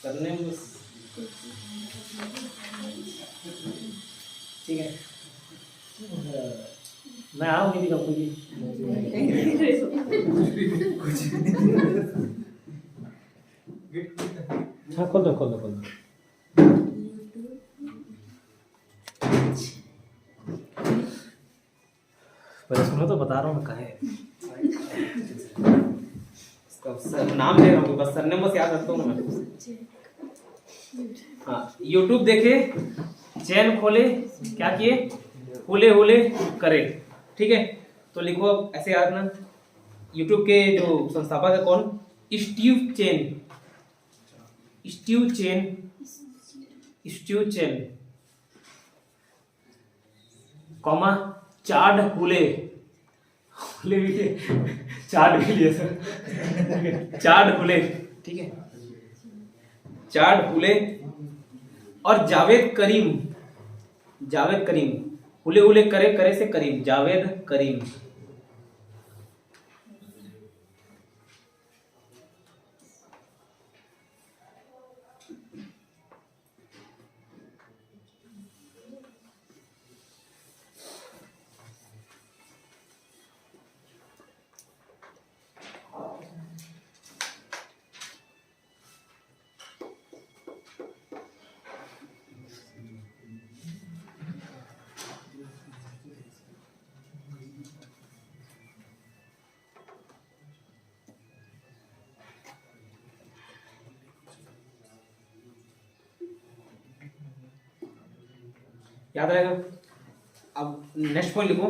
करने में ठीक है, मैं आ रहा हूँ, नहीं कुछ हाँ खोल दो खोल दो खोल दो। पहले सुनो तो बता रहा हूँ मैं कहाँ है। इसका नाम ले रहा हूँ, बस सरनेम बस याद रखता हूँ मैं। हाँ, YouTube देखे, चैन खोले, क्या किए, हुले हुले करे। ठीक है, तो लिखो अब ऐसे याद ना। YouTube के जो संस्थापक है कौन? Steve Chen, Steve Chen, Steve Chen, comma Chad Hurley, Hurley भी लिए, चार्ड भी लिए सर, चार्ड हुले, ठीक है, चार्ड हुले और जावेद करीम, जावेद करीम, हुले हुले करे, करे से करीम, जावेद करीम। याद रहेगा। अब नेक्स्ट पॉइंट लिखो।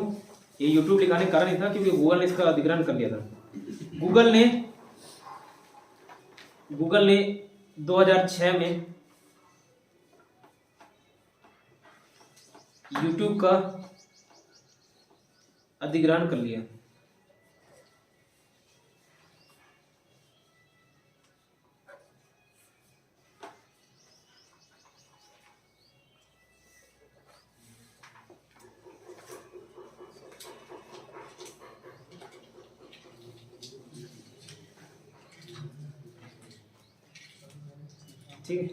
ये YouTube लिखाने का कारण ही था क्योंकि गूगल ने इसका अधिग्रहण कर लिया था। गूगल ने 2006 में YouTube का अधिग्रहण कर लिया। ठीक है,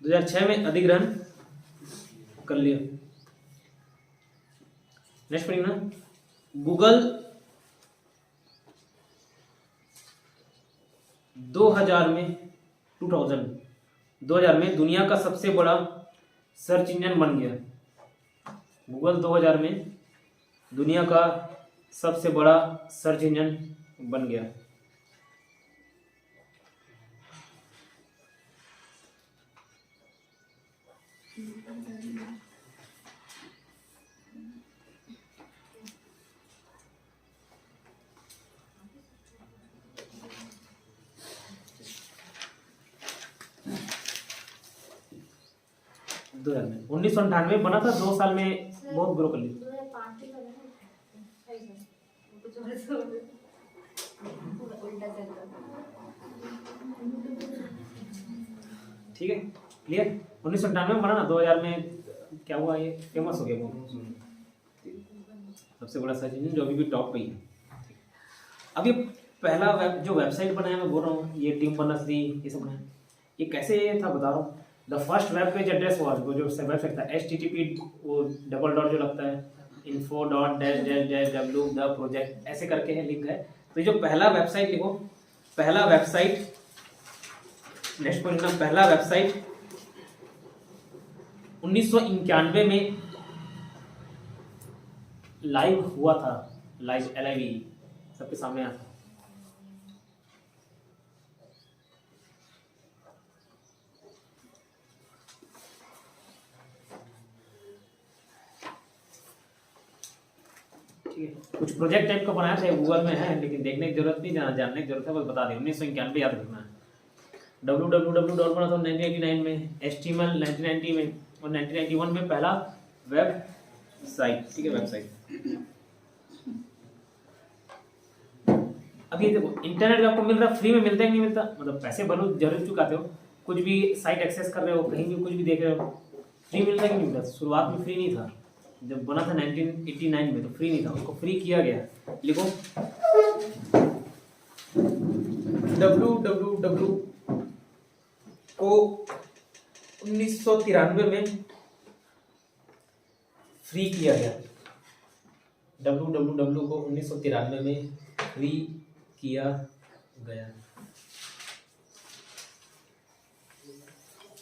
2006 में अधिग्रहण कर लिया। नेक्स्ट पढ़िए ना। गूगल 2000 में दुनिया का सबसे बड़ा सर्च इंजन बन गया। गूगल 2000 में दुनिया का सबसे बड़ा सर्च इंजन बन गया। दो हजार में 1998 बना था, 2 साल में बहुत ग्रो कर लिया। ठीक है, क्लियर। 1998 में बना ना, 2000 में क्या हुआ, ये फेमस हो गया बहुत, सबसे बड़ा सर्च इंजन जो अभी भी टॉप पे ही है। अब ये पहला जो वेबसाइट बनाया, मैं बोल रहा हूँ ये टीम बर्नर्स-ली ये सब बनाया, ये कैसे था बता रहा हूँ। The first web page address was, वो जो वेबसाइट था http, वो डबल डॉट जो लगता है, info.-- द प्रोजेक्ट ऐसे करके है, लिंक है। तो ये जो पहला वेबसाइट लिखो, पहला वेबसाइट, नेक्स्ट पॉइंट ना, पहला वेबसाइट 1991 में लाइव हुआ था, लाइव LIVE सबके सामने आया था। ठीक है, कुछ प्रोजेक्ट टाइप का बनाया था, गूगल में है लेकिन देखने की जरूरत नहीं, जानने की जरूरत है, बस बता दें। 1991 याद रखना है। www डॉट बना था 1989 में, HTML 1990 में, और 1991 में पहला वेब साइट। ठीक है, वेबसाइट। अब ये देखो, इंटरनेट पे आपको मिल रहा, फ्री में मिलता है कि नहीं मिलता, मतलब पैसे भरो जरूर चुकाते हो, कुछ भी साइट एक्सेस कर रहे हो, कहीं भी कुछ भी देख रहे हो, फ्री मिलता है कि नहीं मिलता। शुरुआत में फ्री नहीं था, जब बना था 1989 में तो फ्री नहीं था, उसको फ्री किया गया। लिखो www को 1993 में फ्री किया गया। www को 1993 में फ्री किया गया।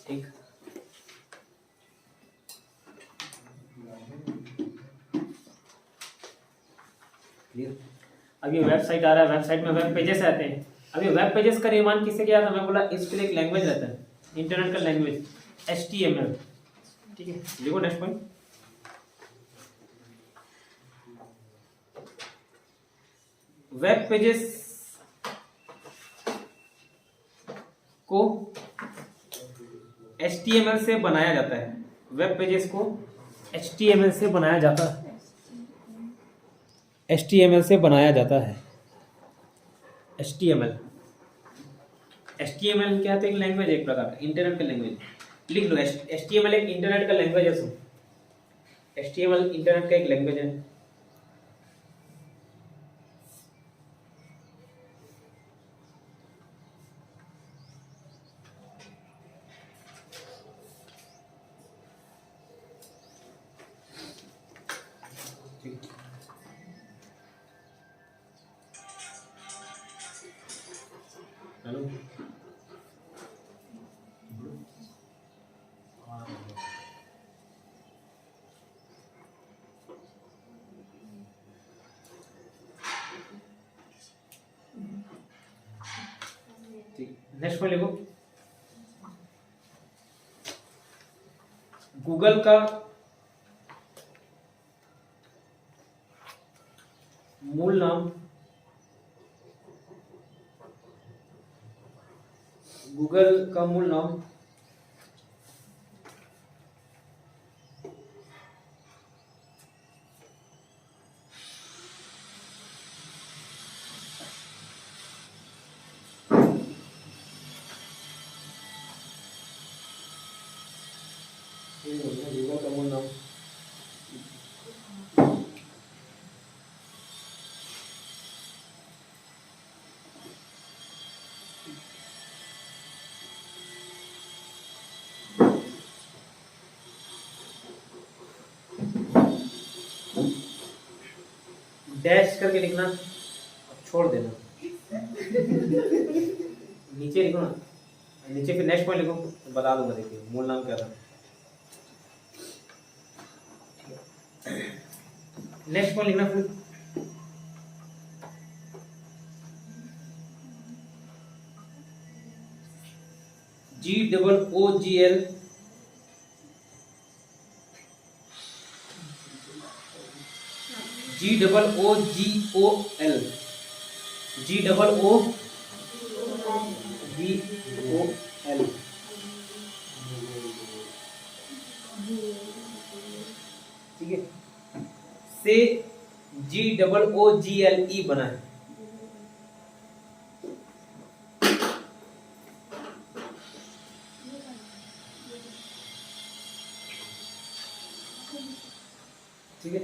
ठीक, क्लियर। अब ये वेबसाइट आ रहा है, वेबसाइट में वेब पेजेस आते हैं। अब ये वेब पेजेस का निर्माण किससे किया था? मैं बोला इसके लिए एक लैंग्वेज रहता है, इंटरनेट का लैंग्वेज HTML। ठीक है, देखो नेक्स्ट पॉइंट। वेब पेजेस को HTML से बनाया जाता है। वेब पेजेस को HTML से बनाया जाता है। HTML से बनाया जाता है। HTML क्या है? एक लैंग्वेज, एक प्रकार का इंटरनेट का लैंग्वेज। लिख लो, HTML एक इंटरनेट का लैंग्वेज है। HTML इंटरनेट का एक लैंग्वेज है। हेलो, ठीक, नेक्स्ट में लिखो। गूगल का मूल नाम, गूगल का मूल नाम गूगल का मूल नाम डैश करके लिखना, अब छोड़ देना। नीचे लिखो ना, नीचे फिर नेक्स्ट पॉइंट लिखो, बता दूंगा। देखिए मूल नाम क्या था। नेक्स्ट पॉइंट लिखना फिर GOOGL ठीक है, से GOOGLE बना है। ठीक है,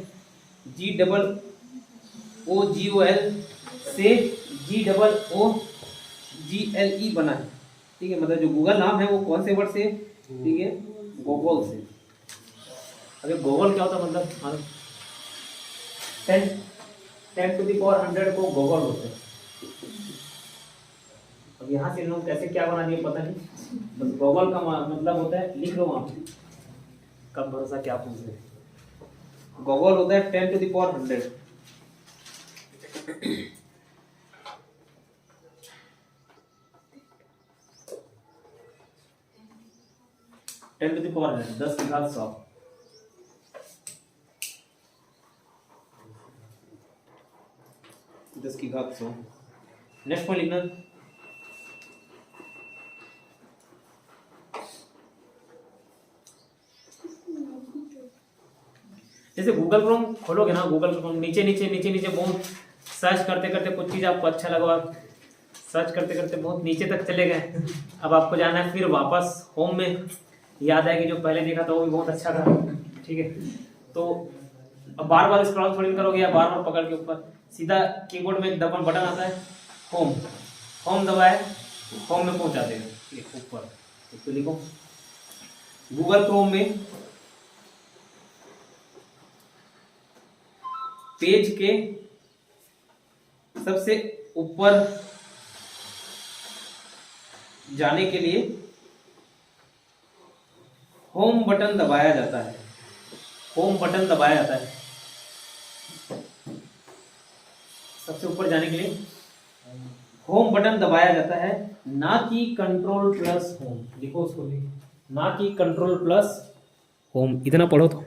GOOGL से GOOGLE बना है। ठीक है, मतलब जो गूगल नाम है वो कौन से वर्ड से? ठीक है, गूगल से। अरे गूगल क्या होता है? मतलब 10 to the power 100 को गूगल होते हैं। अब यहाँ से लोग कैसे क्या बना दिए पता नहीं, बस गूगल का मतलब होता है, लिख लो वहाँ पे, कब भरोसा क्या पूछ रहे। गूगल होता है 10 to the power 100। 10 to the power 100, 10 की घात 100। नेक्स्ट पॉइंट लिखना, जैसे गूगल क्रोम खोलोगे ना, गूगल क्रोम नीचे बहुत सर्च करते करते कुछ चीज आपको अच्छा लगा, सर्च करते करते बहुत नीचे तक चले गए। अब आपको जाना है फिर वापस होम में, याद है कि जो पहले देखा था वो भी बहुत अच्छा था। ठीक है, तो अब बार बार स्क्रॉल थोड़ी करोगे या बार बार पकड़ के ऊपर, सीधा कीबोर्ड में एक डबल बटन आता है होम, होम दबाए, होम में पहुंचा देगा, ये ऊपर। तो लिखो गूगल क्रोम में पेज के सबसे ऊपर जाने के लिए होम बटन दबाया जाता है, होम बटन दबाया जाता है। सबसे ऊपर जाने के लिए होम बटन दबाया जाता है, ना कि कंट्रोल प्लस होम। लिखो उसको भी, ना कि कंट्रोल प्लस होम। इतना पढ़ो तो